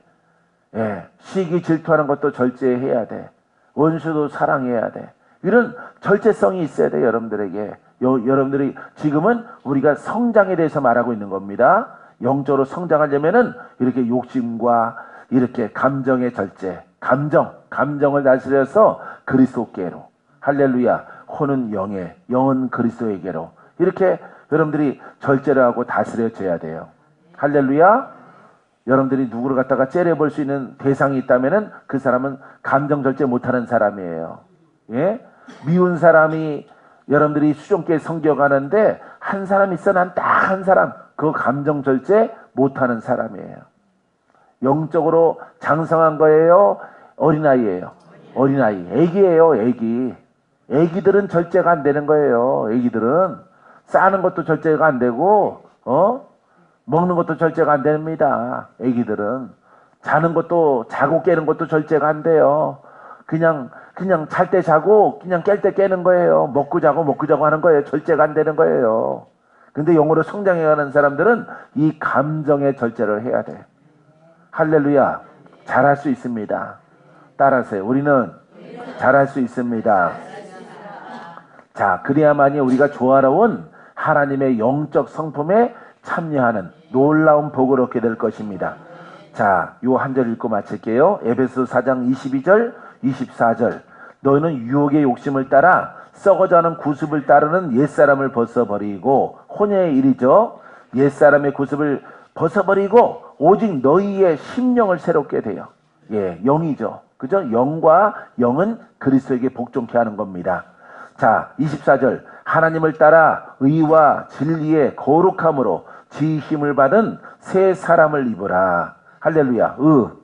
예, 시기 질투하는 것도 절제해야 돼. 원수도 사랑해야 돼. 이런 절제성이 있어야 돼, 여러분들에게. 여러분들이 지금은 우리가 성장에 대해서 말하고 있는 겁니다. 영적으로 성장하려면은 이렇게 욕심과 이렇게 감정의 절제, 감정을 다스려서 그리스도께로. 할렐루야. 혼은 영에, 영은 그리스도에게로. 이렇게 여러분들이 절제를 하고 다스려져야 돼요. 할렐루야. 여러분들이 누구를 갖다가 째려볼 수 있는 대상이 있다면은 그 사람은 감정 절제 못하는 사람이에요. 예? 미운 사람이 여러분들이 수종께 섬겨가는데 한 사람 있어. 난 딱 한 사람. 그 감정 절제 못하는 사람이에요. 영적으로 장성한 거예요? 어린아이예요? 어린아이. 애기예요, 애기. 애기들은 절제가 안 되는 거예요. 애기들은 싸는 것도 절제가 안 되고, 먹는 것도 절제가 안 됩니다. 애기들은 자는 것도, 자고 깨는 것도 절제가 안 돼요. 그냥 잘 때 자고 그냥 깰 때 깨는 거예요. 먹고 자고 하는 거예요. 절제가 안 되는 거예요. 근데 영으로 성장해가는 사람들은 이 감정의 절제를 해야 돼. 할렐루야. 잘할 수 있습니다. 따라하세요. 우리는 잘할 수 있습니다. 자, 그래야만이 우리가 조화로운 하나님의 영적 성품에 참여하는 놀라운 복을 얻게 될 것입니다. 자, 요 한 절 읽고 마칠게요. 에베소 4장 22절 24절. 너희는 유혹의 욕심을 따라 썩어져가는 구습을 따르는 옛사람을 벗어버리고, 혼의 일이죠. 옛사람의 구습을 벗어버리고 오직 너희의 심령을 새롭게 돼요. 예, 영이죠. 그죠? 영과 영은 그리스도에게 복종케 하는 겁니다. 자, 24절. 하나님을 따라 의와 진리의 거룩함으로 지으심을 받은 새 사람을 입으라. 할렐루야.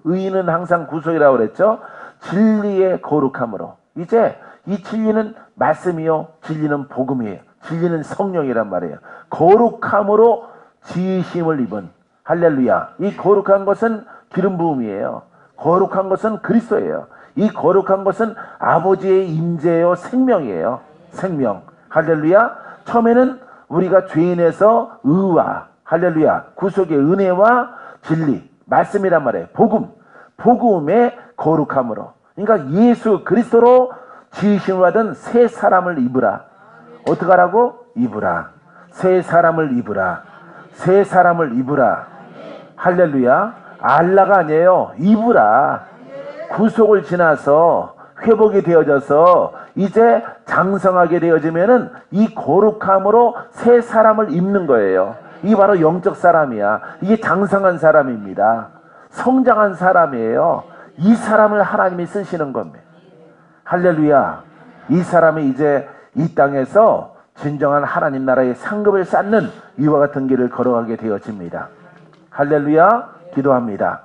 의는 항상 구속이라고 그랬죠. 진리의 거룩함으로. 이제 이 진리는 말씀이요, 진리는 복음이에요, 진리는 성령이란 말이에요. 거룩함으로 지으심을 입은. 할렐루야. 이 거룩한 것은 기름 부음이에요. 거룩한 것은 그리스도예요. 이 거룩한 것은 아버지의 임재요, 생명이에요. 생명. 할렐루야. 처음에는 우리가 죄인에서 의와, 할렐루야, 구속의 은혜와 진리, 말씀이란 말이에요. 복음의 거룩함으로. 그러니까 예수 그리스도로 지으심을 받은 새 사람을 입으라. 어떻게 하라고? 입으라. 새 사람을 입으라. 새 사람을 입으라. 할렐루야. 알라가 아니에요. 입으라. 구속을 지나서 회복이 되어져서 이제 장성하게 되어지면은 이 거룩함으로 새 사람을 입는 거예요. 이게 바로 영적 사람이야. 이게 장성한 사람입니다. 성장한 사람이에요. 이 사람을 하나님이 쓰시는 겁니다. 할렐루야. 이 사람이 이제 이 땅에서 진정한 하나님 나라의 상급을 쌓는 이와 같은 길을 걸어가게 되어집니다. 할렐루야. 기도합니다.